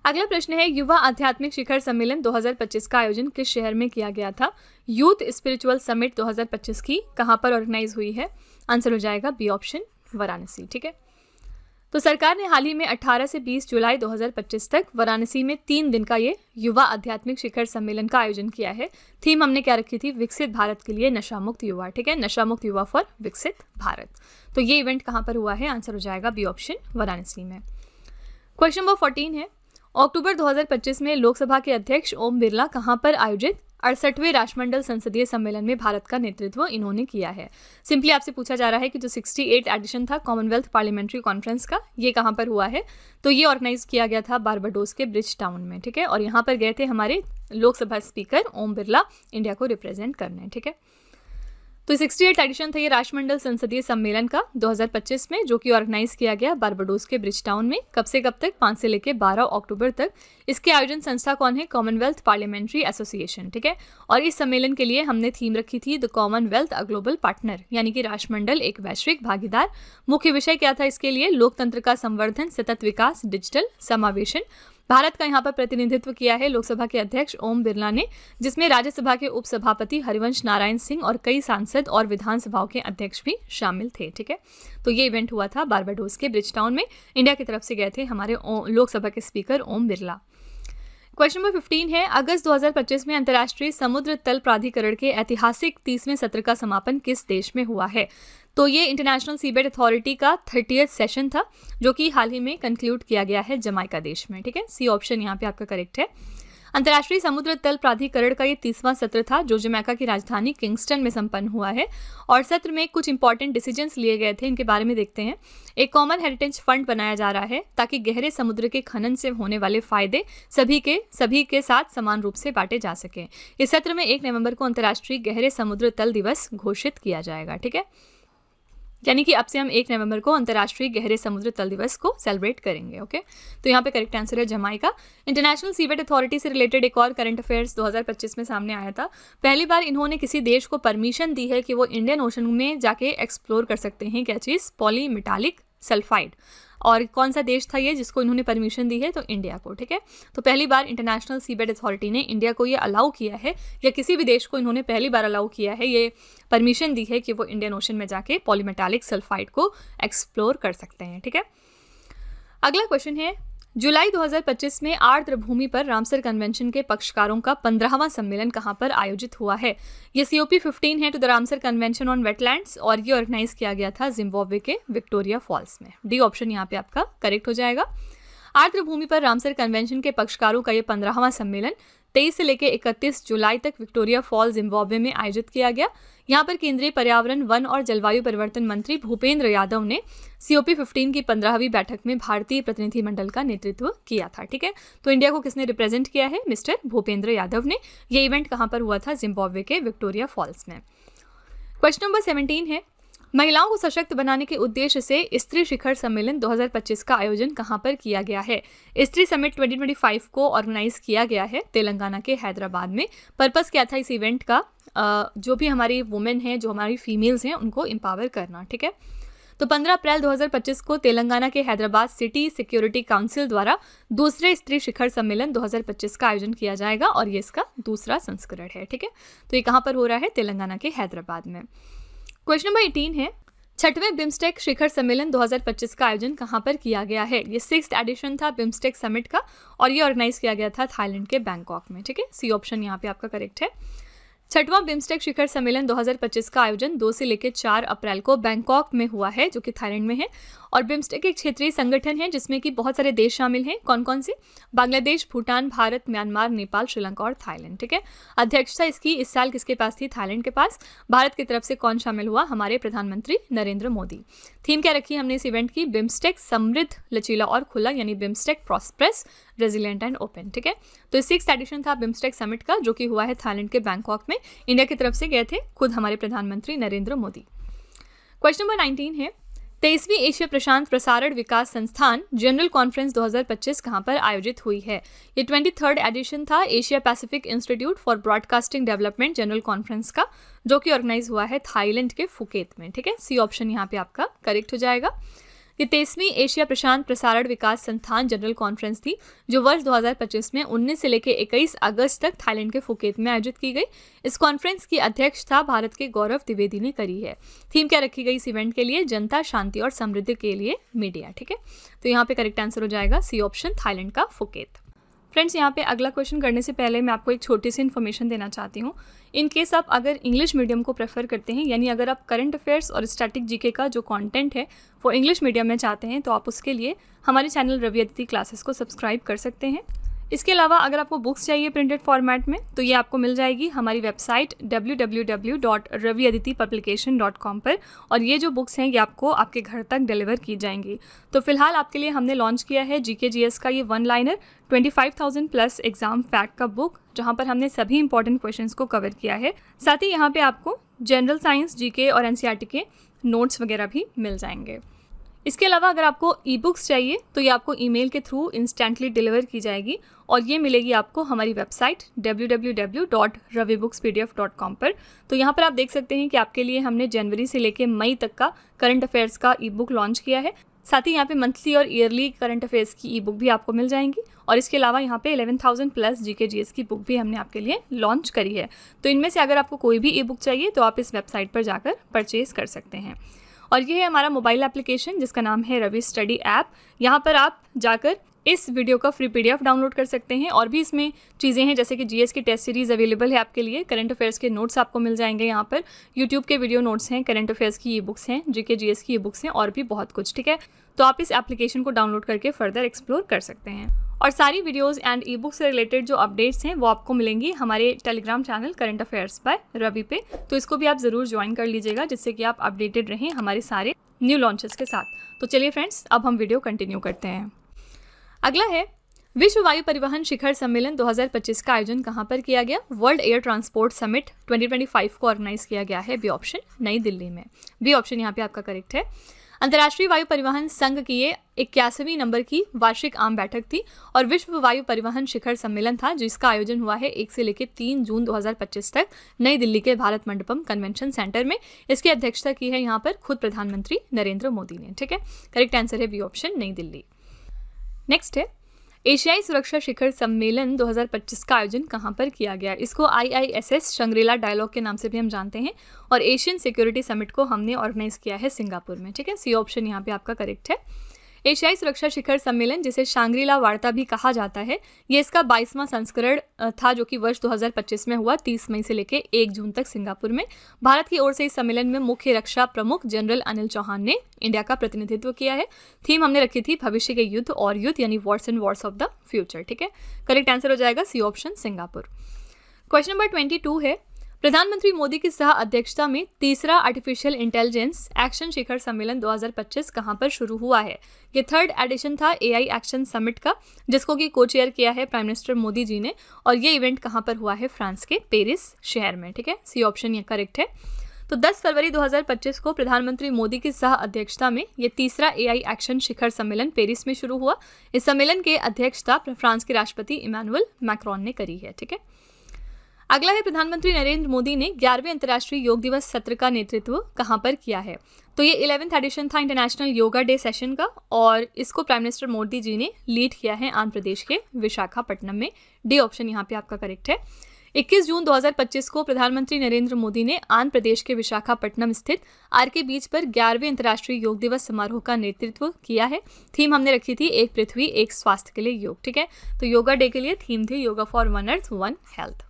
अगला प्रश्न है, युवा आध्यात्मिक शिखर सम्मेलन 2025 का आयोजन किस शहर में किया गया था? यूथ स्पिरिचुअल समिट 2025 की कहाँ पर ऑर्गेनाइज हुई है? आंसर हो जाएगा बी ऑप्शन, वाराणसी। ठीक है, तो सरकार ने हाल ही में 18 से 20 जुलाई 2025 तक वाराणसी में 3 दिन का ये युवा आध्यात्मिक शिखर सम्मेलन का आयोजन किया है। थीम हमने क्या रखी थी? विकसित भारत के लिए नशा मुक्त युवा। ठीक है, नशा मुक्त युवा फॉर विकसित भारत। तो ये इवेंट कहाँ पर हुआ है? आंसर हो जाएगा बी ऑप्शन, वाराणसी में। क्वेश्चन नंबर 14 है, अक्टूबर 2025 में लोकसभा के अध्यक्ष ओम बिरला कहाँ पर आयोजित 68वें राष्ट्रमंडल संसदीय सम्मेलन में भारत का नेतृत्व इन्होंने किया है? सिंपली आपसे पूछा जा रहा है कि जो 68 एडिशन था कॉमनवेल्थ पार्लियामेंट्री कॉन्फ्रेंस का, ये कहाँ पर हुआ है? तो ये ऑर्गेनाइज किया गया था बारबाडोस के ब्रिज टाउन में। ठीक है, और यहाँ पर गए थे हमारे लोकसभा स्पीकर ओम बिरला इंडिया को रिप्रेजेंट करने। ठीक है, तो 68 एडिशन था ये राष्ट्रमंडल संसदीय सम्मेलन का 2025 में, जो कि ऑर्गेनाइज किया गया बारबाडोस के ब्रिज टाउन में। कब से कब तक? 5 से लेकर 12 अक्टूबर तक। इसके आयोजन संस्था कौन है? Commonwealth parliamentary association. ठीक है, और इस सम्मेलन के लिए हमने थीम रखी थी the Commonwealth a global partner, यानी कि राष्ट्रमंडल एक वैश्विक भागीदार। मुख्य विषय क्या था इसके लिए? लोकतंत्र का संवर्धन, सतत विकास, डिजिटल समावेशन। भारत का यहाँ पर प्रतिनिधित्व किया है लोकसभा के अध्यक्ष ओम बिरला ने, जिसमें राज्यसभा के उपसभापति हरिवंश नारायण सिंह और कई सांसद और विधानसभाओं के अध्यक्ष भी शामिल थे। ठीक है, तो ये इवेंट हुआ था बारबाडोस के ब्रिज टाउन में। इंडिया की तरफ से गए थे हमारे लोकसभा के speaker Om Birla. Question number 15 है, अगस्त 2025 में अंतर्राष्ट्रीय समुद्र तल प्राधिकरण के ऐतिहासिक 30वें सत्र का समापन किस देश में हुआ है? तो ये इंटरनेशनल सीबेड अथॉरिटी का 30th सेशन था, जो कि हाल ही में कंक्लूड किया गया है जमाइका देश में। ठीक है, सी ऑप्शन यहाँ पे आपका करेक्ट है। अंतर्राष्ट्रीय समुद्र तल प्राधिकरण का ये 30वां सत्र था, जो जमैका की राजधानी किंगस्टन में संपन्न हुआ है। और सत्र में कुछ इंपॉर्टेंट डिसीजंस लिए गए थे, इनके बारे में देखते हैं। एक कॉमन हेरिटेज फंड बनाया जा रहा है ताकि गहरे समुद्र के खनन से होने वाले फायदे सभी के साथ समान रूप से बांटे जा सकें। इस सत्र में 1 नवंबर को अंतर्राष्ट्रीय गहरे समुद्र तल दिवस घोषित किया जाएगा। ठीक है, यानी कि अब से हम 1 नवंबर को अंतर्राष्ट्रीय गहरे समुद्र तल दिवस को सेलिब्रेट करेंगे। ओके, तो यहाँ पे करेक्ट आंसर है जमाइका। इंटरनेशनल सीबेड अथॉरिटी से रिलेटेड एक और करंट अफेयर्स 2025 में सामने आया था। पहली बार इन्होंने किसी देश को परमिशन दी है कि वो इंडियन ओशन में जाके एक्सप्लोर कर सकते हैं क्या चीज़? Polymetallic sulphide. और कौन सा देश था ये जिसको इन्होंने परमिशन दी है? तो इंडिया को। ठीक है, तो पहली बार इंटरनेशनल सीबेड अथॉरिटी ने इंडिया को ये अलाउ किया है, या किसी भी देश को इन्होंने पहली बार अलाउ किया है, ये परमिशन दी है कि वो इंडियन ओशन में जाके पॉलीमेटालिक सल्फाइड को एक्सप्लोर कर सकते हैं। ठीक है, अगला क्वेश्चन है, जुलाई 2025 में आर्द्र भूमि पर रामसर कन्वेंशन के पक्षकारों का 15वां सम्मेलन कहाँ पर आयोजित हुआ है? ये COP15 है to the Ramsar convention on wetlands, और ये ऑर्गेनाइज किया गया था जिम्बाब्वे के विक्टोरिया फॉल्स में। डी ऑप्शन यहाँ पे आपका करेक्ट हो जाएगा। आर्द्र भूमि पर रामसर कन्वेंशन के पक्षकारों का ये 15वां सम्मेलन 23 से लेकर 31 जुलाई तक विक्टोरिया फॉल जिम्बाब्वे में आयोजित किया गया। यहाँ पर केंद्रीय पर्यावरण, वन और जलवायु परिवर्तन मंत्री भूपेंद्र यादव ने COP15 की 15वीं बैठक में भारतीय प्रतिनिधिमंडल का नेतृत्व किया था। ठीक है, तो इंडिया को किसने रिप्रेजेंट किया है? मिस्टर भूपेंद्र यादव ने। ये इवेंट कहाँ पर हुआ था? जिम्बाब्वे के विक्टोरिया फॉल्स में। क्वेश्चन नंबर 17 है, महिलाओं को सशक्त बनाने के उद्देश्य से स्त्री शिखर सम्मेलन 2025 का आयोजन कहाँ पर किया गया है? स्त्री समिट 2025 को ऑर्गेनाइज किया गया है तेलंगाना के हैदराबाद में। पर्पस क्या था इस इवेंट का? जो भी हमारी वुमेन हैं, जो हमारी फीमेल्स हैं, उनको एम्पावर करना। ठीक है, तो 15 अप्रैल 2025 को तेलंगाना के हैदराबाद सिटी सिक्योरिटी काउंसिल द्वारा दूसरे स्त्री शिखर सम्मेलन 2025 का आयोजन किया जाएगा, और ये इसका दूसरा संस्करण है। ठीक है, तो ये कहाँ पर हो रहा है? तेलंगाना के हैदराबाद में। क्वेश्चन नंबर 18 है, 6वें बिम्स्टेक शिखर सम्मेलन 2025 का आयोजन कहाँ पर किया गया है? ये 6th एडिशन था बिम्स्टेक समिट का, और ये ऑर्गेनाइज किया गया था थाईलैंड के बैंकॉक में। ठीक है, सी ऑप्शन यहाँ पे आपका करेक्ट है। 6वां बिम्स्टेक शिखर सम्मेलन 2025 का आयोजन 2 से लेकर 4 अप्रैल को बैंकॉक में हुआ है, जो कि थाईलैंड में है। और बिम्स्टेक एक क्षेत्रीय संगठन है जिसमें कि बहुत सारे देश शामिल हैं। कौन कौन से? बांग्लादेश, भूटान, भारत, म्यांमार, नेपाल, श्रीलंका और थाईलैंड। ठीक है, अध्यक्षता इसकी इस साल किसके पास थी? थाईलैंड के पास। भारत की तरफ से कौन शामिल हुआ? हमारे प्रधानमंत्री नरेंद्र मोदी। थीम क्या रखी हमने इस इवेंट की? बिम्स्टेक समृद्ध, लचीला और खुला, यानी BIMSTEC prosperous, resilient and open. ठीक है, तो 6th एडिशन था बिम्स्टेक समिट का, जो कि हुआ है थाईलैंड के बैंकॉक में। इंडिया की तरफ से गए थे खुद हमारे प्रधानमंत्री नरेंद्र मोदी। क्वेश्चन नंबर 19 है, 23वीं एशिया प्रशांत प्रसारण विकास संस्थान जनरल कॉन्फ्रेंस 2025 कहाँ पर आयोजित हुई है? ये 23rd एडिशन था Asia Pacific institute for broadcasting development general conference का, जो कि ऑर्गेनाइज हुआ है थाईलैंड के फुकेत में। ठीक है, सी ऑप्शन यहाँ पे आपका करेक्ट हो जाएगा। कि 23वीं एशिया प्रशांत प्रसारण विकास संस्थान जनरल कॉन्फ्रेंस थी जो वर्ष 2025 में 19 से लेकर 21 अगस्त तक थाईलैंड के फुकेत में आयोजित की गई। इस कॉन्फ्रेंस की अध्यक्षता भारत के गौरव द्विवेदी ने करी है। थीम क्या रखी गई इस इवेंट के लिए? जनता, शांति और समृद्धि के लिए मीडिया। ठीक है, तो यहाँ पे करेक्ट आंसर हो जाएगा सी ऑप्शन, थाईलैंड का फुकेत। फ्रेंड्स, यहाँ पे अगला क्वेश्चन करने से पहले मैं आपको एक छोटी सी इन्फॉर्मेशन देना चाहती हूँ। इन केस आप अगर इंग्लिश मीडियम को प्रेफर करते हैं, यानी अगर आप करंट अफेयर्स और स्टैटिक जीके का जो कंटेंट है वो इंग्लिश मीडियम में चाहते हैं, तो आप उसके लिए हमारे चैनल रवि अदिति क्लासेस को सब्सक्राइब कर सकते हैं। इसके अलावा अगर आपको बुक्स चाहिए प्रिंटेड फॉर्मेट में, तो ये आपको मिल जाएगी हमारी वेबसाइट www.raviaditipublication.com पर, और ये जो बुक्स हैं ये आपको आपके घर तक डिलीवर की जाएंगी। तो फिलहाल आपके लिए हमने लॉन्च किया है जीके जीएस का ये 1 लाइनर 25,000 प्लस एग्जाम फैक्ट का बुक, जहाँ पर हमने सभी इंपॉर्टेंट क्वेश्चंस को कवर किया है। साथ ही यहाँ पे आपको जनरल साइंस, जीके और एनसीईआरटी के नोट्स वगैरह भी मिल जाएंगे। इसके अलावा अगर आपको ई बुक्स चाहिए तो ये आपको ईमेल के थ्रू इंस्टेंटली डिलीवर की जाएगी, और ये मिलेगी आपको हमारी वेबसाइट www.ravibooks.pdf.com पर। तो यहाँ पर आप देख सकते हैं कि आपके लिए हमने जनवरी से लेकर मई तक का करंट अफेयर्स का ई बुक लॉन्च किया है। साथ ही यहाँ पे मंथली और ईयरली करंट अफेयर्स की ई बुक भी आपको मिल जाएंगी, और इसके अलावा यहाँ पे 11,000 प्लस जीके जीएस की बुक भी हमने आपके लिए लॉन्च करी है। तो इनमें से अगर आपको कोई भी ई बुक चाहिए तो आप इस वेबसाइट पर जाकर परचेज कर सकते हैं। और ये है हमारा मोबाइल एप्लीकेशन जिसका नाम है रवि स्टडी ऐप। यहाँ पर आप जाकर इस वीडियो का फ्री पीडीएफ डाउनलोड कर सकते हैं, और भी इसमें चीज़ें हैं जैसे कि जीएस की टेस्ट सीरीज़ अवेलेबल है आपके लिए, करंट अफेयर्स के नोट्स आपको मिल जाएंगे यहाँ पर, यूट्यूब के वीडियो नोट्स हैं, करंट अफेयर्स की ई बुक्स हैं, जीके जीएस की ई बुक्स हैं, और भी बहुत कुछ। ठीक है, तो आप इस एप्लीकेशन को डाउनलोड करके फर्दर एक्सप्लोर कर सकते हैं। और सारी वीडियोस एंड ई बुक से रिलेटेड जो अपडेट्स हैं वो आपको मिलेंगी हमारे Telegram channel current affairs by Ravi पे, तो इसको भी आप ज़रूर ज्वाइन कर लीजिएगा जिससे कि आप अपडेटेड रहें हमारे सारे न्यू लॉन्चेस के साथ। तो चलिए फ्रेंड्स, अब हम वीडियो कंटिन्यू करते हैं। अगला है विश्व वायु परिवहन शिखर सम्मेलन 2025 का आयोजन कहाँ पर किया गया? वर्ल्ड एयर ट्रांसपोर्ट समिट 2025 को ऑर्गेनाइज किया गया है। बी ऑप्शन, नई दिल्ली में। बी ऑप्शन यहाँ पे आपका करेक्ट है। अंतर्राष्ट्रीय वायु परिवहन संघ की ये 81वीं नंबर की वार्षिक आम बैठक थी और विश्व वायु परिवहन शिखर सम्मेलन था, जिसका आयोजन हुआ है 1 से लेकर 3 जून 2025 तक नई दिल्ली के भारत मंडपम कन्वेंशन सेंटर में। इसकी अध्यक्षता की है यहाँ पर खुद प्रधानमंत्री नरेंद्र मोदी ने। ठीक है, करेक्ट आंसर है बी ऑप्शन, नई दिल्ली। नेक्स्ट है एशियाई सुरक्षा शिखर सम्मेलन 2025 का आयोजन कहाँ पर किया गया? इसको IISS शंग्रीला डायलॉग के नाम से भी हम जानते हैं, और एशियन सिक्योरिटी समिट को हमने ऑर्गेनाइज किया है सिंगापुर में। ठीक है, सी ऑप्शन यहाँ पे आपका करेक्ट है। एशियाई सुरक्षा शिखर सम्मेलन, जिसे शांग्रीला वार्ता भी कहा जाता है, ये इसका 22वां संस्करण था जो कि वर्ष 2025 में हुआ 30 मई से लेकर 1 जून तक सिंगापुर में। भारत की ओर से इस सम्मेलन में मुख्य रक्षा प्रमुख जनरल अनिल चौहान ने इंडिया का प्रतिनिधित्व किया है। थीम हमने रखी थी भविष्य के युद्ध और युद्ध, यानी wars and wars of the future. ठीक है, करेक्ट आंसर हो जाएगा C option, Singapore. Question number 22 है प्रधानमंत्री मोदी की सह अध्यक्षता में तीसरा आर्टिफिशियल इंटेलिजेंस एक्शन शिखर सम्मेलन 2025 कहां पर शुरू हुआ है? ये 3rd एडिशन था AI एक्शन समिट का, जिसको कि को चेयर किया है प्राइम मिनिस्टर मोदी जी ने, और ये इवेंट कहां पर हुआ है? फ्रांस के पेरिस शहर में। ठीक है, सी ऑप्शन ये करेक्ट है। तो 10 फरवरी 2025 को प्रधानमंत्री मोदी की सह अध्यक्षता में ये तीसरा AI एक्शन शिखर सम्मेलन पेरिस में शुरू हुआ। इस सम्मेलन के अध्यक्षता फ्रांस के राष्ट्रपति इमैनुअल मैक्रोन ने करी है। ठीक है, अगला है प्रधानमंत्री नरेंद्र मोदी ने 11वें अंतर्राष्ट्रीय योग दिवस सत्र का नेतृत्व कहां पर किया है? तो ये 11th एडिशन था इंटरनेशनल योगा डे सेशन का, और इसको प्राइम मिनिस्टर मोदी जी ने लीड किया है आंध्र प्रदेश के विशाखापट्टनम में। डी ऑप्शन यहाँ पे आपका करेक्ट है। 21 जून 2025 को प्रधानमंत्री नरेंद्र मोदी ने आंध्र प्रदेश के विशाखापट्टनम स्थित आरके बीच पर 11वें अंतर्राष्ट्रीय योग दिवस समारोह का नेतृत्व किया है। थीम हमने रखी थी एक पृथ्वी एक स्वास्थ्य के लिए योग। ठीक है, तो योगा डे के लिए थीम थी yoga for one earth one health.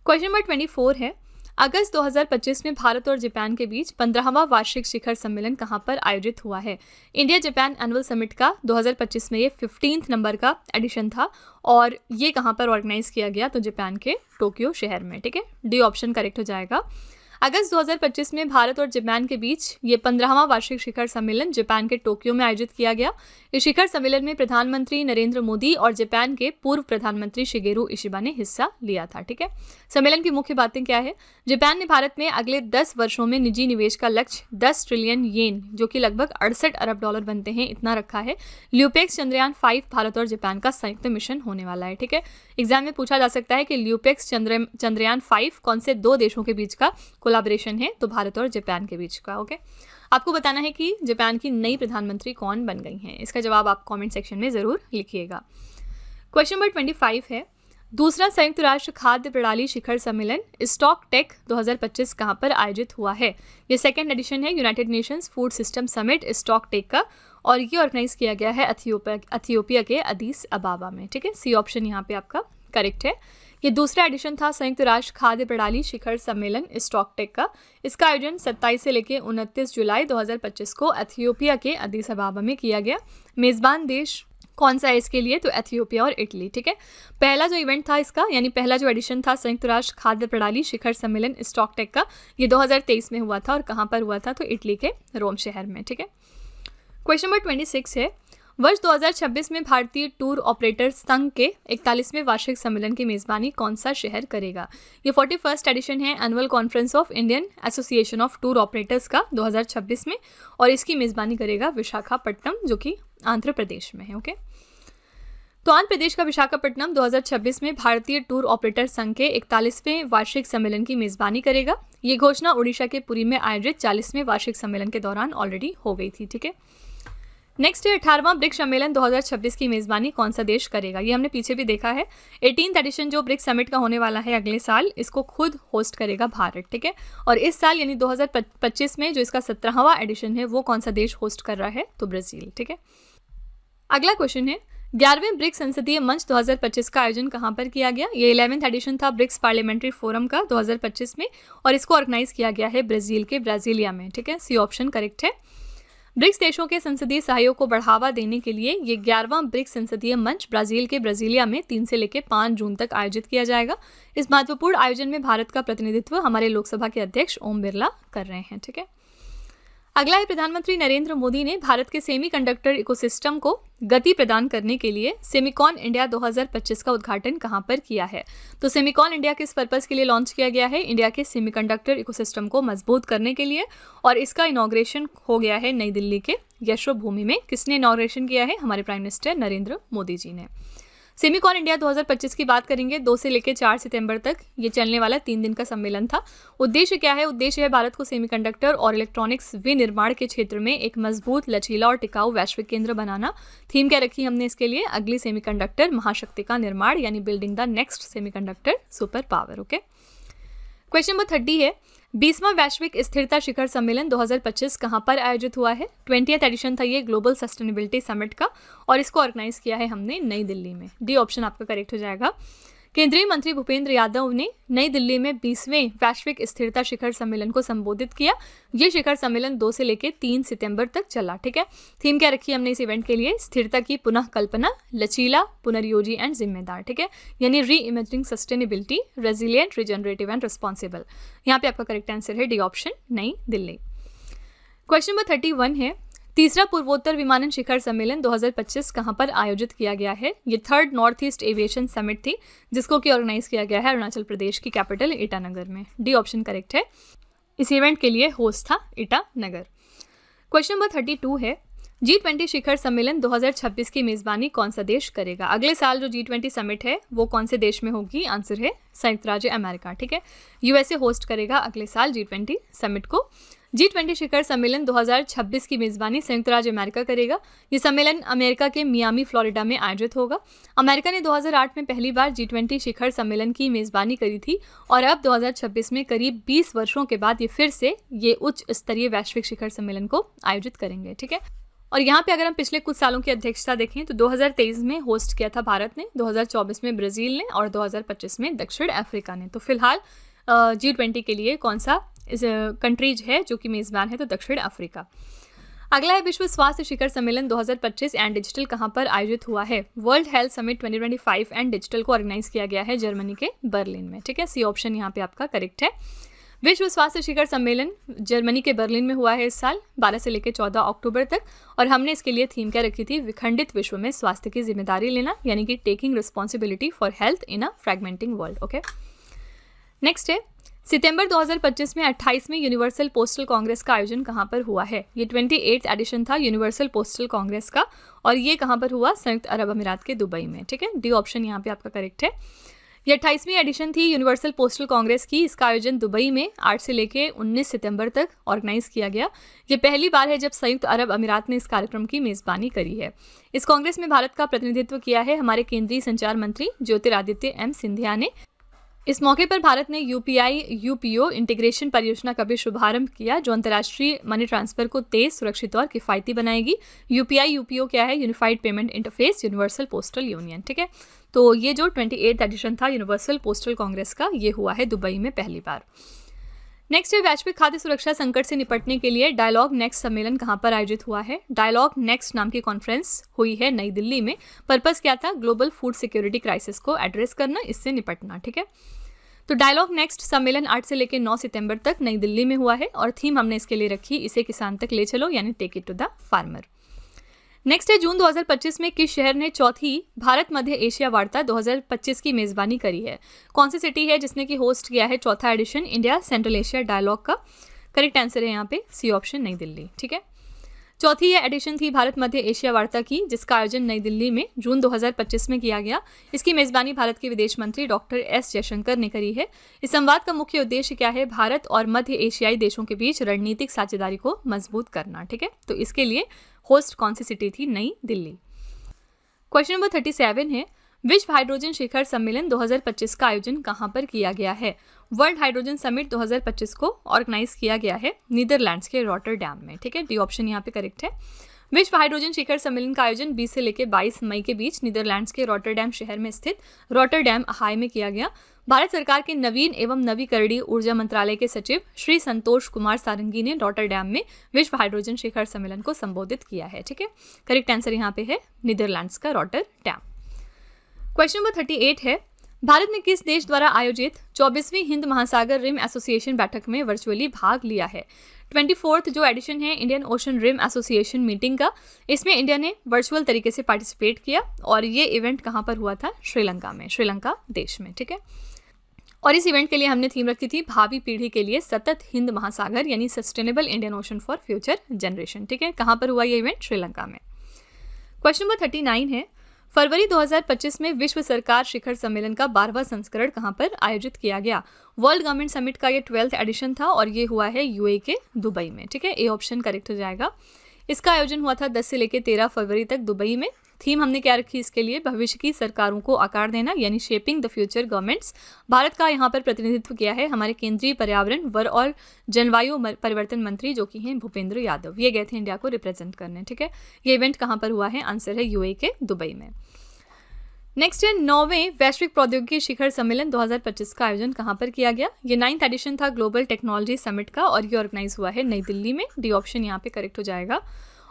Question number 24 है अगस्त 2025 में भारत और जापान के बीच 15वां वार्षिक शिखर सम्मेलन कहां पर आयोजित हुआ है? इंडिया जापान एनुअल समिट का 2025 में ये 15th नंबर का एडिशन था, और ये कहां पर ऑर्गेनाइज किया गया? तो जापान के टोक्यो शहर में। ठीक है, डी ऑप्शन करेक्ट हो जाएगा। अगस्त 2025 में भारत और जापान के बीच ये 15वां वार्षिक शिखर सम्मेलन जापान के टोक्यो में आयोजित किया गया। इस शिखर सम्मेलन में प्रधानमंत्री नरेंद्र मोदी और जापान के पूर्व प्रधानमंत्री शिगेरू इशिबा ने हिस्सा लिया था। ठीक है, सम्मेलन की मुख्य बातें क्या है? जापान ने भारत में अगले 10 वर्षों में निजी निवेश का लक्ष्य 10 ट्रिलियन येन, जो कि लगभग 68 अरब डॉलर बनते हैं, इतना रखा है। ल्यूपेक्स चंद्रयान 5 भारत और जापान का संयुक्त मिशन होने वाला है। ठीक है, एग्जाम में पूछा जा सकता है कि ल्यूपेक्स चंद्रयान 5 कौन से 2 देशों के बीच का कोलैबोरेशन है? तो भारत और जापान के बीच का। ओके, आपको बताना है कि जापान की नई प्रधानमंत्री कौन बन गई हैं। इसका जवाब आप कमेंट सेक्शन में ज़रूर लिखिएगा। क्वेश्चन नंबर 25 है, दूसरा संयुक्त राष्ट्र खाद्य प्रणाली शिखर सम्मेलन स्टॉक टेक 2025 कहाँ पर आयोजित हुआ है। ये सेकेंड एडिशन है United Nations food system summit stocktake का, और ये ऑर्गेनाइज किया गया है एथियोपिया के अदीस अबाबा में। ठीक है, सी ऑप्शन यहाँ पे आपका करेक्ट है। ये दूसरा एडिशन था संयुक्त राष्ट्र खाद्य प्रणाली शिखर सम्मेलन स्टॉक टेक का। इसका आयोजन 27 से लेकर 29 जुलाई 2025 को एथियोपिया के अदीस अबाबा में किया गया। मेज़बान देश कौन सा है इसके लिए, तो एथियोपिया और इटली। ठीक है, पहला जो इवेंट था इसका, यानी पहला जो एडिशन था संयुक्त राष्ट्र खाद्य प्रणाली शिखर सम्मेलन स्टॉक टेक का, ये 2023 में हुआ था। और कहाँ पर हुआ था, तो इटली के रोम शहर में। ठीक है, क्वेश्चन नंबर 26 है, वर्ष 2026 में भारतीय टूर ऑपरेटर्स संघ के 41वें वार्षिक सम्मेलन की मेज़बानी कौन सा शहर करेगा। ये 41st एडिशन है annual conference of Indian association of tour operators का 2026 में, और इसकी मेज़बानी करेगा विशाखापट्टनम, जो कि आंध्र प्रदेश में है। ओके, तो आंध्र प्रदेश का विशाखापट्टनम 2026 में भारतीय टूर ऑपरेटर संघ के 41वें वार्षिक सम्मेलन की मेज़बानी करेगा। ये घोषणा उड़ीसा के पुरी में आयोजित 40वें वार्षिक सम्मेलन के दौरान ऑलरेडी हो गई थी। ठीक है, नेक्स्ट है 18वां ब्रिक्स सम्मेलन 2026 की मेज़बानी कौन सा देश करेगा। ये हमने पीछे भी देखा है। 18th एडिशन जो ब्रिक्स समिट का होने वाला है अगले साल, इसको खुद होस्ट करेगा भारत। ठीक है, और इस साल यानी 2025 में जो इसका 17वां एडिशन है वो कौन सा देश होस्ट कर रहा है, तो ब्राज़ील। ठीक है, अगला क्वेश्चन है, 11वें ब्रिक्स संसदीय मंच 2025 का आयोजन कहाँ पर किया गया। ये 11th एडिशन था ब्रिक्स पार्लियामेंट्री फोरम का 2025 में, और इसको ऑर्गेनाइज किया गया है ब्राज़ील के ब्राज़ीलिया में। ठीक है, सी ऑप्शन करेक्ट है। ब्रिक्स देशों के संसदीय सहयोग को बढ़ावा देने के लिए ये 11वां ब्रिक्स संसदीय मंच ब्राज़ील के ब्राज़ीलिया में 3 से लेकर 5 जून तक आयोजित किया जाएगा। इस महत्वपूर्ण आयोजन में भारत का प्रतिनिधित्व हमारे लोकसभा के अध्यक्ष ओम बिरला कर रहे हैं। ठीक है, अगला है, प्रधानमंत्री नरेंद्र मोदी ने भारत के सेमीकंडक्टर इकोसिस्टम को गति प्रदान करने के लिए सेमिकॉन इंडिया 2025 का उद्घाटन कहां पर किया है। तो सेमिकॉन इंडिया किस पर्पस के लिए लॉन्च किया गया है, इंडिया के सेमीकंडक्टर इकोसिस्टम को मजबूत करने के लिए, और इसका इनॉग्रेशन हो गया है नई दिल्ली के यशोभूमि में। किसने इनॉग्रेशन किया है, हमारे प्राइम मिनिस्टर नरेंद्र मोदी जी ने। सेमिकॉन इंडिया 2025 की बात करेंगे, 2 से लेकर 4 सितंबर तक ये चलने वाला 3 दिन का सम्मेलन था। उद्देश्य क्या है, उद्देश्य है भारत को सेमीकंडक्टर और इलेक्ट्रॉनिक्स विनिर्माण के क्षेत्र में एक मजबूत, लचीला और टिकाऊ वैश्विक केंद्र बनाना। थीम क्या रखी हमने इसके लिए, अगली सेमीकंडक्टर महाशक्ति का निर्माण, यानी building the next semiconductor super power. Okay, question number 30 है, 20वां वैश्विक स्थिरता शिखर सम्मेलन 2025 कहाँ पर आयोजित हुआ है। 20th एडिशन था ये ग्लोबल सस्टेनेबिलिटी समिट का, और इसको ऑर्गेनाइज किया है हमने नई दिल्ली में। डी ऑप्शन आपका करेक्ट हो जाएगा। केंद्रीय मंत्री भूपेंद्र यादव ने नई दिल्ली में 20वें वैश्विक स्थिरता शिखर सम्मेलन को संबोधित किया। ये शिखर सम्मेलन 2 से लेकर 3 सितंबर तक चला। ठीक है, थीम क्या रखी हमने इस इवेंट के लिए, स्थिरता की पुनः कल्पना, लचीला, पुनर्योजी एंड जिम्मेदार। ठीक है, यानी री imaging sustainability, resilient, regenerative and responsible. यहाँ पे आपका करेक्ट आंसर है डी ऑप्शन, नई दिल्ली। क्वेश्चन नंबर 31 है, तीसरा पूर्वोत्तर विमानन शिखर सम्मेलन 2025 कहाँ पर आयोजित किया गया है। ये 3rd north east aviation summit थी, जिसको कि ऑर्गेनाइज किया गया है अरुणाचल प्रदेश की कैपिटल ईटानगर में। डी ऑप्शन करेक्ट है। इस इवेंट के लिए होस्ट था ईटानगर। क्वेश्चन नंबर 32 है, G20 शिखर सम्मेलन 2026 की मेज़बानी कौन सा देश करेगा। अगले साल जो G20 समिट है वो कौन से देश में होगी, आंसर है संयुक्त राज्य अमेरिका। ठीक है, यूएसए होस्ट करेगा अगले साल G20 समिट को। G20 शिखर सम्मेलन 2026 की मेज़बानी संयुक्त राज्य अमेरिका करेगा। ये सम्मेलन अमेरिका के मियामी, फ्लोरिडा में आयोजित होगा। अमेरिका ने 2008 में पहली बार G20 शिखर सम्मेलन की मेज़बानी करी थी, और अब 2026 में करीब 20 वर्षों के बाद ये फिर से ये उच्च स्तरीय वैश्विक शिखर सम्मेलन को आयोजित करेंगे। ठीक है, और यहाँ पे अगर हम पिछले कुछ सालों की अध्यक्षता देखें तो 2023 में होस्ट किया था भारत ने, 2024 में ब्राज़ील ने, और 2025 में दक्षिण अफ्रीका ने। तो फिलहाल G20 के लिए कौन सा इस कंट्रीज है जो कि मेज़बान है, तो दक्षिण अफ्रीका। अगला है, विश्व स्वास्थ्य शिखर सम्मेलन 2025 एंड डिजिटल कहाँ पर आयोजित हुआ है। World health summit 2025 and digital को ऑर्गेनाइज किया गया है जर्मनी के बर्लिन में। ठीक है, सी ऑप्शन यहाँ पे आपका करेक्ट है। विश्व स्वास्थ्य शिखर सम्मेलन जर्मनी के बर्लिन में हुआ है इस साल 12 से लेकर 14 अक्टूबर तक, और हमने इसके लिए थीम क्या रखी थी, विखंडित विश्व में स्वास्थ्य की जिम्मेदारी लेना, यानी कि taking responsibility for health in a fragmenting world. Okay, next है, सितंबर 2025 में 28वें यूनिवर्सल पोस्टल कांग्रेस का आयोजन कहाँ पर हुआ है। ये 28th एडिशन था यूनिवर्सल पोस्टल कांग्रेस का, और ये कहाँ पर हुआ, संयुक्त अरब अमीरात के दुबई में। ठीक है, डी ऑप्शन यहाँ पे आपका करेक्ट है। ये 28वीं एडिशन थी यूनिवर्सल पोस्टल कांग्रेस की। इसका आयोजन दुबई में 8 से लेकर 19 सितंबर तक ऑर्गेनाइज किया गया। ये पहली बार है जब संयुक्त अरब अमीरात ने इस कार्यक्रम की मेजबानी करी है। इस कांग्रेस में भारत का प्रतिनिधित्व किया है हमारे केंद्रीय संचार मंत्री ज्योतिरादित्य एम सिंधिया ने। इस मौके पर भारत ने यूपीओ इंटीग्रेशन परियोजना का भी शुभारंभ किया, जो अंतर्राष्ट्रीय मनी ट्रांसफर को तेज, सुरक्षित और किफायती बनाएगी। यूपीओ क्या है? Unified payment interface universal postal union. ठीक है, तो ये जो 28th एडिशन था यूनिवर्सल पोस्टल कांग्रेस का, ये हुआ है दुबई में पहली बार। नेक्स्ट है वैश्विक खाद्य सुरक्षा संकट से निपटने के लिए डायलॉग नेक्स्ट सम्मेलन कहाँ पर आयोजित हुआ है? डायलॉग नेक्स्ट नाम की कॉन्फ्रेंस हुई है नई दिल्ली में। पर्पस क्या था? ग्लोबल फूड सिक्योरिटी क्राइसिस को एड्रेस करना, इससे निपटना। ठीक है, तो डायलॉग नेक्स्ट सम्मेलन 8 से लेकर 9 सितंबर तक नई दिल्ली में हुआ है और थीम हमने इसके लिए रखी, इसे किसान तक ले चलो, यानी take it to the farmer. Next है जून 2025 में किस शहर ने चौथी भारत मध्य एशिया वार्ता 2025 की मेजबानी करी है? कौन सी सिटी है जिसने की होस्ट किया है चौथा edition India Central Asia dialogue का? करेक्ट आंसर है यहाँ पे सी ऑप्शन, नई दिल्ली। ठीक है, चौथी ये एडिशन थी भारत मध्य एशिया वार्ता की, जिसका आयोजन नई दिल्ली में जून 2025 में किया गया। इसकी मेजबानी भारत के विदेश मंत्री डॉक्टर एस जयशंकर ने करी है। इस संवाद का मुख्य उद्देश्य क्या है? भारत और मध्य एशियाई देशों के बीच रणनीतिक साझेदारी को मजबूत करना। ठीक है, तो इसके लिए होस्ट कौन सी सिटी थी? नई दिल्ली। क्वेश्चन नंबर 37 है, विश्व हाइड्रोजन शिखर सम्मेलन 2025 का आयोजन कहाँ पर किया गया है? वर्ल्ड हाइड्रोजन समिट 2025 को ऑर्गेनाइज किया गया है नीदरलैंड्स के रॉटरडैम में। ठीक है, डी ऑप्शन यहाँ पे करेक्ट है। विश्व हाइड्रोजन शिखर सम्मेलन का आयोजन 20 से लेकर 22 मई के बीच नीदरलैंड्स के रॉटरडैम शहर में स्थित रॉटरडैम हाई में किया गया। भारत सरकार के नवीन एवं नवीकरणीय ऊर्जा मंत्रालय के सचिव श्री संतोष कुमार सारंगी ने रॉटरडैम में विश्व हाइड्रोजन शिखर सम्मेलन को संबोधित किया है। ठीक है, करेक्ट आंसर यहाँ पे है नीदरलैंड्स का रॉटरडैम। क्वेश्चन नंबर 38 है, भारत ने किस देश द्वारा आयोजित 24वीं हिंद महासागर रिम एसोसिएशन बैठक में वर्चुअली भाग लिया है? 24th जो एडिशन है Indian Ocean Rim Association meeting का, इसमें इंडिया ने वर्चुअल तरीके से पार्टिसिपेट किया और ये इवेंट कहाँ पर हुआ था? श्रीलंका में, श्रीलंका देश में। ठीक है, और इस इवेंट के लिए हमने थीम रखी थी भावी पीढ़ी के लिए सतत हिंद महासागर, यानी sustainable Indian ocean for future generation. ठीक है, कहाँ पर हुआ ये इवेंट? श्रीलंका में। क्वेश्चन नंबर 39 है, फरवरी 2025 में विश्व सरकार शिखर सम्मेलन का 12वां संस्करण कहाँ पर आयोजित किया गया? वर्ल्ड गवर्नमेंट समिट का ये 12th एडिशन था और ये हुआ है यूएई के दुबई में। ठीक है, ए ऑप्शन करेक्ट हो जाएगा। इसका आयोजन हुआ था 10 से लेकर 13 फरवरी तक दुबई में। थीम हमने क्या रखी इसके लिए? भविष्य की सरकारों को आकार देना, यानी shaping the future governments. Bharat का यहाँ पर प्रतिनिधित्व किया है हमारे केंद्रीय पर्यावरण, वन और जलवायु परिवर्तन मंत्री जो कि हैं भूपेंद्र यादव। ये गए थे इंडिया को रिप्रेजेंट करने। ठीक है, ये इवेंट कहाँ पर हुआ है? आंसर है यूएई के दुबई में। नेक्स्ट है 9वें वैश्विक प्रौद्योगिकी शिखर सम्मेलन 2025 का आयोजन कहाँ पर किया गया? ये 9th एडिशन था ग्लोबल टेक्नोलॉजी समिट का और ये ऑर्गेनाइज हुआ है नई दिल्ली में। डी ऑप्शन यहाँ पे करेक्ट हो जाएगा।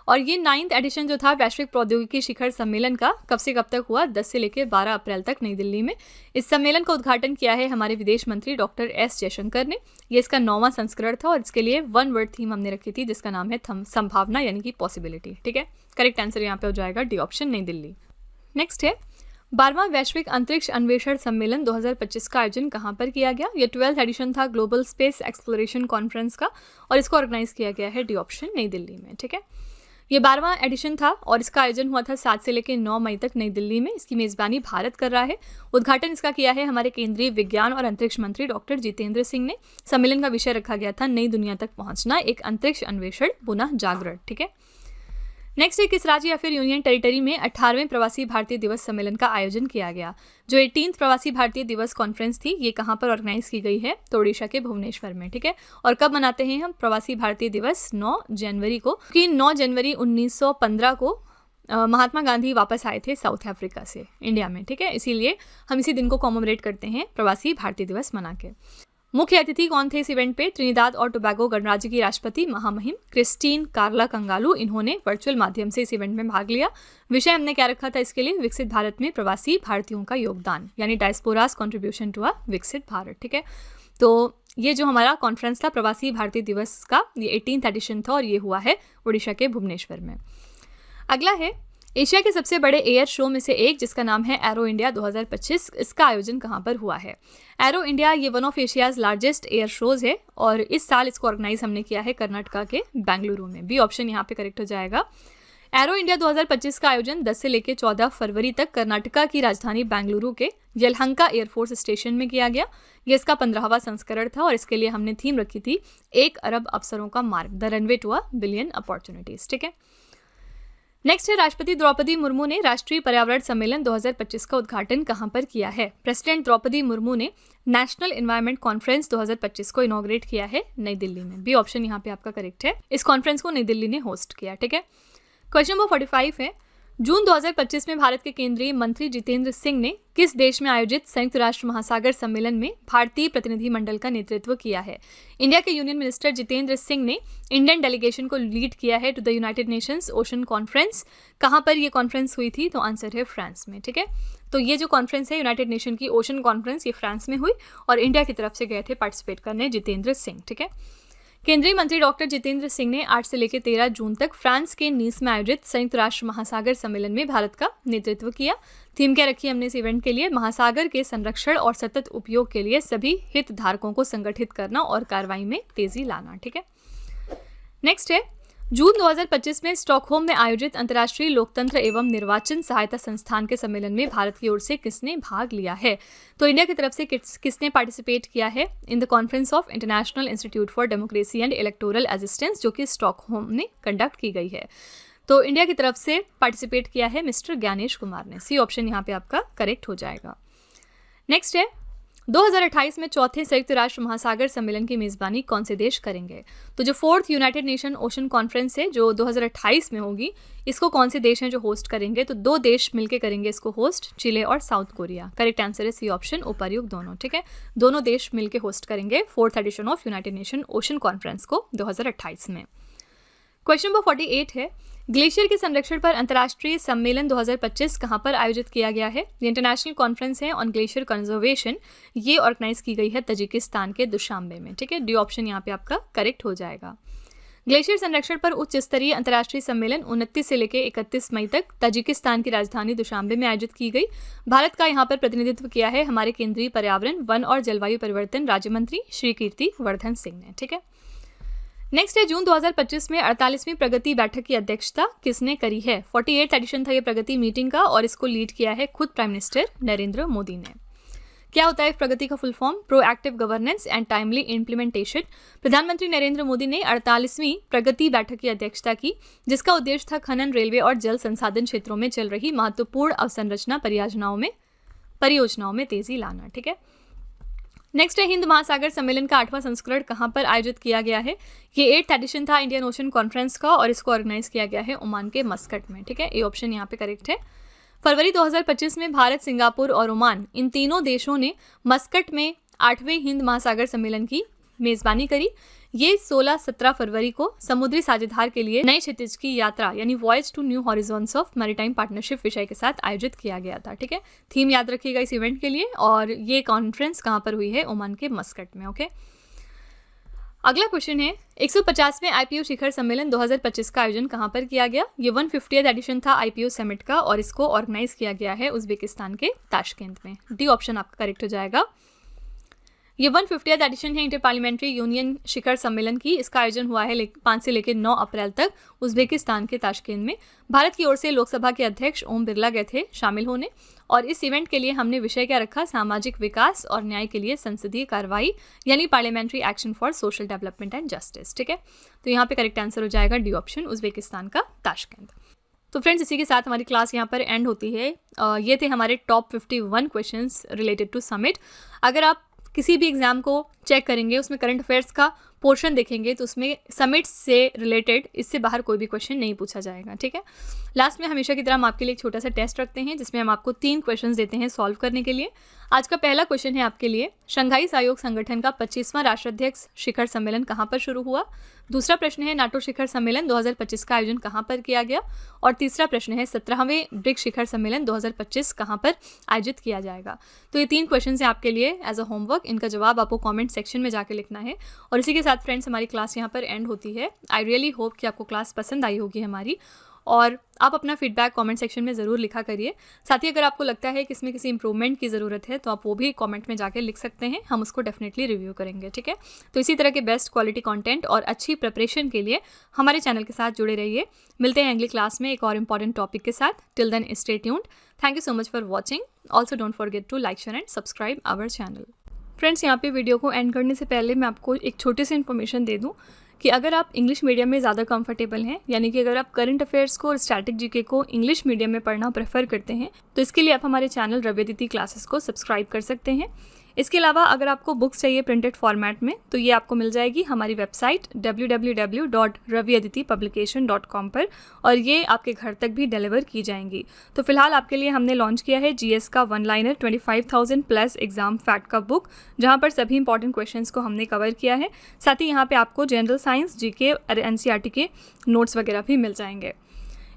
और ये 9th एडिशन जो था वैश्विक प्रौद्योगिकी शिखर सम्मेलन का, कब से कब तक हुआ? 10 से लेकर 12 अप्रैल तक नई दिल्ली में। इस सम्मेलन का उद्घाटन किया है हमारे विदेश मंत्री डॉक्टर एस जयशंकर ने। ये इसका 9वां संस्करण था और इसके लिए 1 वर्ड थीम हमने रखी थी जिसका नाम है संभावना, यानी कि पॉसिबिलिटी। ठीक है, करेक्ट आंसर यहाँ पे हो जाएगा डी ऑप्शन, नई दिल्ली। नेक्स्ट है 12वां वैश्विक अंतरिक्ष अन्वेषण सम्मेलन 2025 का आयोजन कहाँ पर किया गया? ये 12th एडिशन था ग्लोबल स्पेस एक्सप्लोरेशन कॉन्फ्रेंस का और इसको ऑर्गेनाइज किया गया है डी ऑप्शन, नई दिल्ली में। ठीक है, ये 12वां एडिशन था और इसका आयोजन हुआ था 7 से लेकर 9 मई तक नई दिल्ली में। इसकी मेजबानी भारत कर रहा है। उद्घाटन इसका किया है हमारे केंद्रीय विज्ञान और अंतरिक्ष मंत्री डॉक्टर जितेंद्र सिंह ने। सम्मेलन का विषय रखा गया था नई दुनिया तक पहुंचना, एक अंतरिक्ष अन्वेषण पुनः जागरण। ठीक है, नेक्स्ट है किस राज्य या फिर यूनियन टेरिटरी में 18वें प्रवासी भारतीय दिवस सम्मेलन का आयोजन किया गया? जो 18th प्रवासी भारतीय दिवस कॉन्फ्रेंस थी ये कहाँ पर ऑर्गेनाइज की गई है? तो ओडिशा के भुवनेश्वर में। ठीक है, और कब मनाते हैं हम प्रवासी भारतीय दिवस? 9 जनवरी को, क्योंकि 9 जनवरी 1915 को महात्मा गांधी वापस आए थे साउथ अफ्रीका से इंडिया में। ठीक है, इसीलिए हम इसी दिन को कॉमेमोरेट करते हैं प्रवासी भारतीय दिवस मना के। मुख्य अतिथि कौन थे इस इवेंट पे? त्रिनिदाद और टोबैगो गणराज्य की राष्ट्रपति महामहिम क्रिस्टीन कार्ला कंगालू, इन्होंने वर्चुअल माध्यम से इस इवेंट में भाग लिया। विषय हमने क्या रखा था इसके लिए? विकसित भारत में प्रवासी भारतीयों का योगदान, यानी डायस्पोरास कंट्रीब्यूशन टू अ विकसित भारत। ठीक है, तो ये जो हमारा कॉन्फ्रेंस था प्रवासी भारतीय दिवस का, ये 18th एडिशन था और ये हुआ है उड़ीसा के भुवनेश्वर में। अगला है एशिया के सबसे बड़े एयर शो में से एक जिसका नाम है एरो इंडिया 2025। इसका आयोजन कहाँ पर हुआ है? एरो इंडिया ये one of Asia's largest air shows है और इस साल इसको ऑर्गेनाइज हमने किया है कर्नाटका के बेंगलुरु में। बी ऑप्शन यहाँ पे करेक्ट हो जाएगा। एरो इंडिया 2025 का आयोजन 10 से लेकर 14 फरवरी तक कर्नाटका की राजधानी बेंगलुरु के यलहंका एयरफोर्स स्टेशन में किया गया। ये इसका 15वां संस्करण था और इसके लिए हमने थीम रखी थी 1 अरब अवसरों का मार्ग, the runway to a billion opportunities. ठीक है, नेक्स्ट है राष्ट्रपति द्रौपदी मुर्मू ने राष्ट्रीय पर्यावरण सम्मेलन 2025 का उद्घाटन कहां पर किया है। प्रेसिडेंट द्रौपदी मुर्मू ने नेशनल एनवायरनमेंट कॉन्फ्रेंस 2025 को इनॉग्रेट किया है नई दिल्ली में। बी ऑप्शन यहाँ पे आपका करेक्ट है, इस कॉन्फ्रेंस को नई दिल्ली ने होस्ट किया। ठीक है, क्वेश्चन नंबर 45 है, जून 2025 में भारत के केंद्रीय मंत्री जितेंद्र सिंह ने किस देश में आयोजित संयुक्त राष्ट्र महासागर सम्मेलन में भारतीय प्रतिनिधिमंडल का नेतृत्व किया है। इंडिया के यूनियन मिनिस्टर जितेंद्र सिंह ने इंडियन डेलीगेशन को लीड किया है to the United Nations ocean conference. कहाँ पर ये कॉन्फ्रेंस हुई थी, तो आंसर है फ्रांस में। ठीक है, तो ये जो कॉन्फ्रेंस है यूनाइटेड नेशन की ओशन कॉन्फ्रेंस, ये फ्रांस में हुई और इंडिया की तरफ से गए थे पार्टिसिपेट करने जितेंद्र सिंह। ठीक है, केंद्रीय मंत्री डॉक्टर जितेंद्र सिंह ने 8 से लेकर 13 जून तक फ्रांस के नीस में आयोजित संयुक्त राष्ट्र महासागर सम्मेलन में भारत का नेतृत्व किया। थीम क्या रखी हमने इस इवेंट के लिए, महासागर के संरक्षण और सतत उपयोग के लिए सभी हितधारकों को संगठित करना और कार्रवाई में तेजी लाना। ठीक है, नेक्स्ट है, जून 2025 में स्टॉकहोम में आयोजित अंतर्राष्ट्रीय लोकतंत्र एवं निर्वाचन सहायता संस्थान के सम्मेलन में भारत की ओर से किसने भाग लिया है। तो इंडिया की तरफ से किसने पार्टिसिपेट किया है in the conference of international institute for democracy and electoral assistance, जो कि स्टॉकहोम में कंडक्ट की गई है। तो इंडिया की तरफ से पार्टिसिपेट किया है मिस्टर ज्ञानेश कुमार ने। सी ऑप्शन यहाँ पे आपका करेक्ट हो जाएगा। नेक्स्ट है, 2028 में चौथे संयुक्त राष्ट्र महासागर सम्मेलन की मेजबानी कौन से देश करेंगे। तो जो 4th United Nation ocean conference है जो 2028 में होगी, इसको कौन से देश हैं जो होस्ट करेंगे, तो 2 देश मिलकर करेंगे इसको होस्ट, चिले और साउथ कोरिया। करेक्ट आंसर है सी ऑप्शन, उपर्युक्त दोनों। ठीक है, दोनों देश मिलकर होस्ट करेंगे 4th edition of United Nation ocean conference को 2028 में। क्वेश्चन नंबर 48 है, ग्लेशियर के संरक्षण पर अंतर्राष्ट्रीय सम्मेलन 2025 कहां पर आयोजित किया गया है। ये इंटरनेशनल कॉन्फ्रेंस है ऑन ग्लेशियर कंजर्वेशन, ये ऑर्गेनाइज की गई है तजिकिस्तान के दुशांबे में। ठीक है, डी ऑप्शन यहाँ पे आपका करेक्ट हो जाएगा। ग्लेशियर संरक्षण पर उच्च स्तरीय अंतर्राष्ट्रीय सम्मेलन 29 से लेकर 31 मई तक तजिकिस्तान की राजधानी दुशांबे में आयोजित की गई। भारत का यहाँ पर प्रतिनिधित्व किया है हमारे केंद्रीय पर्यावरण, वन और जलवायु परिवर्तन राज्य मंत्री श्री कीर्ति वर्धन सिंह ने। ठीक है, नेक्स्ट है, जून 2025 में 48वीं प्रगति बैठक की अध्यक्षता किसने करी है। 48th एडिशन था ये प्रगति मीटिंग का और इसको लीड किया है खुद प्राइम मिनिस्टर नरेंद्र मोदी ने। क्या होता है प्रगति का full form, proactive governance and timely implementation. प्रधानमंत्री नरेंद्र मोदी ने 48वीं प्रगति बैठक की अध्यक्षता की, जिसका उद्देश्य था खनन, रेलवे और जल संसाधन क्षेत्रों में चल रही महत्वपूर्ण अवसंरचना परियोजनाओं में तेजी लाना। ठीक है, नेक्स्ट है, हिंद महासागर सम्मेलन का 8वां संस्करण कहां पर आयोजित किया गया है। ये 8th एडिशन था इंडियन ओशन कॉन्फ्रेंस का और इसको ऑर्गेनाइज किया गया है ओमान के मस्कट में। ठीक है, ए ऑप्शन यहाँ पे करेक्ट है। फरवरी 2025 में भारत, सिंगापुर और ओमान, इन तीनों देशों ने मस्कट में 8वें हिंद महासागर सम्मेलन की मेजबानी करी। ये 16-17 फरवरी को समुद्री साझेदार के लिए नए क्षितिज की यात्रा यानी voyage to new horizons of maritime partnership विषय के साथ आयोजित किया गया था। ठीक है, थीम याद रखिएगा इस इवेंट के लिए और ये कॉन्फ्रेंस कहाँ पर हुई है, ओमान के मस्कट में। ओके, अगला क्वेश्चन है, 150वें आईपीओ शिखर सम्मेलन 2025 का आयोजन कहाँ पर किया गया। ये 150th एडिशन था आईपीओ समिट का और इसको ऑर्गेनाइज किया गया है उज्बेकिस्तान के ताशकेंत में। डी ऑप्शन आपका करेक्ट हो जाएगा। ये 150th एडिशन है इंटर पार्लियामेंट्री यूनियन शिखर सम्मेलन की। इसका आयोजन हुआ है 5 से लेकर 9 अप्रैल तक उज्बेकिस्तान के ताशकेंत में। भारत की ओर से लोकसभा के अध्यक्ष ओम बिरला गए थे शामिल होने और इस इवेंट के लिए हमने विषय क्या रखा, सामाजिक विकास और न्याय के लिए संसदीय कार्रवाई यानी parliamentary action for social development and justice. ठीक है, तो यहाँ पे करेक्ट आंसर हो जाएगा डी ऑप्शन, उज्बेकिस्तान का ताशकेंत। तो फ्रेंड्स, इसी के साथ हमारी क्लास यहाँ पर एंड होती है। ये थे हमारे top 51 questions related to summit. अगर आप किसी भी एग्जाम को चेक करेंगे, उसमें करंट अफेयर्स का पोर्शन देखेंगे तो उसमें समिट से रिलेटेड इससे बाहर कोई भी क्वेश्चन नहीं पूछा जाएगा। ठीक है, लास्ट में हमेशा की तरह हम आपके लिए एक छोटा सा टेस्ट रखते हैं जिसमें हम आपको 3 क्वेश्चंस देते हैं सॉल्व करने के लिए। आज का पहला क्वेश्चन है आपके लिए, शंघाई सहयोग संगठन का 25वां राष्ट्राध्यक्ष शिखर सम्मेलन कहाँ पर शुरू हुआ। दूसरा प्रश्न है, नाटो शिखर सम्मेलन 2025 का आयोजन कहाँ पर किया गया। और तीसरा प्रश्न है, 17वें ब्रिक्स शिखर सम्मेलन 2025 कहाँ पर आयोजित किया जाएगा। तो ये 3 क्वेश्चन है आपके लिए एज अ होमवर्क। इनका जवाब आपको कॉमेंट सेक्शन में जाकर लिखना है। और इसी के साथ फ्रेंड्स, हमारी क्लास यहाँ पर एंड होती है। आई रियली होप कि आपको क्लास पसंद आई होगी हमारी और आप अपना फीडबैक कमेंट सेक्शन में ज़रूर लिखा करिए। साथ ही अगर आपको लगता है कि इसमें किसी इंप्रूवमेंट की ज़रूरत है तो आप वो भी कमेंट में जाकर लिख सकते हैं, हम उसको डेफिनेटली रिव्यू करेंगे, ठीक है। तो इसी तरह के बेस्ट क्वालिटी कंटेंट और अच्छी प्रिपरेशन के लिए हमारे चैनल के साथ जुड़े रहिए। मिलते हैं अगली क्लास में एक और इंपॉर्टेंट टॉपिक के साथ। Till then stay tuned. Thank you so much for watching. Also don't forget to like, share and subscribe our channel. Friends, यहाँ पे वीडियो को एंड करने से पहले मैं आपको एक छोटी सी इन्फॉर्मेशन दे दूँ कि अगर आप इंग्लिश मीडियम में ज़्यादा कंफर्टेबल हैं, यानी कि अगर आप करंट अफेयर्स को और स्टैटिक जीके को इंग्लिश मीडियम में पढ़ना प्रेफर करते हैं, तो इसके लिए आप हमारे चैनल रवि अदिति क्लासेस को सब्सक्राइब कर सकते हैं। इसके अलावा अगर आपको बुक्स चाहिए प्रिंटेड फॉर्मेट में, तो ये आपको मिल जाएगी हमारी वेबसाइट www.raviaditipublication.com पर, और ये आपके घर तक भी डिलीवर की जाएंगी। तो फिलहाल आपके लिए हमने लॉन्च किया है जीएस का one liner 25,000 plus exam fact का बुक, जहाँ पर सभी इंपॉर्टेंट क्वेश्चंस को हमने कवर किया है। साथ ही यहाँ पे आपको जनरल साइंस, जीके और एनसीईआरटी के नोट्स वगैरह भी मिल जाएंगे।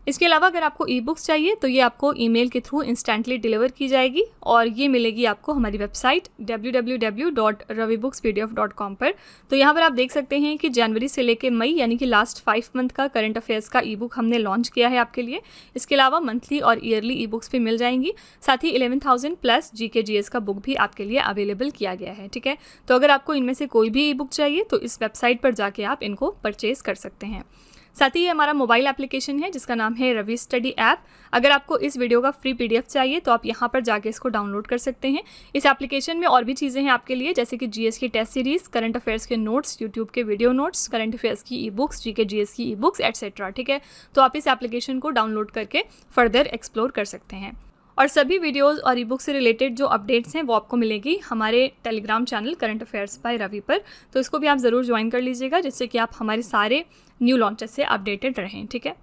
इसके अलावा अगर आपको ई बुक्स चाहिए तो ये आपको ईमेल के थ्रू इंस्टेंटली डिलीवर की जाएगी, और ये मिलेगी आपको हमारी वेबसाइट www.ravibooks.pdf.com पर। तो यहाँ पर आप देख सकते हैं कि जनवरी से लेकर मई, यानी कि लास्ट 5 मंथ का करंट अफेयर्स का ई बुक हमने लॉन्च किया है आपके लिए। इसके अलावा मंथली और ईयरली ई बुक्स भी मिल जाएंगी। साथ ही 11,000 प्लस जीके जीएस का बुक भी आपके लिए अवेलेबल किया गया है, ठीक है। तो अगर आपको इनमें से कोई भी ई बुक चाहिए तो इस वेबसाइट पर जाके आप इनको परचेज कर सकते हैं। साथ ही ये हमारा मोबाइल एप्लीकेशन है जिसका नाम है रवि स्टडी ऐप। अगर आपको इस वीडियो का फ्री पीडीएफ चाहिए तो आप यहाँ पर जाके इसको डाउनलोड कर सकते हैं। इस एप्लीकेशन में और भी चीज़ें हैं आपके लिए, जैसे कि जीएस की टेस्ट सीरीज, करंट अफेयर्स के नोट्स, यूट्यूब के वीडियो नोट्स, करंट अफेयर्स की ई बुक्स, जीके जीएस की ई बुक्स एटसेट्रा, ठीक है। तो आप इस एप्लीकेशन को डाउनलोड करके फर्दर एक्सप्लोर कर सकते हैं। और सभी वीडियोस और ई बुक से रिलेटेड जो अपडेट्स हैं वो आपको मिलेगी हमारे Telegram channel current affairs by Ravi पर। तो इसको भी आप ज़रूर ज्वाइन कर लीजिएगा, जिससे कि आप हमारे सारे न्यू लॉन्चेस से अपडेटेड रहें, ठीक है।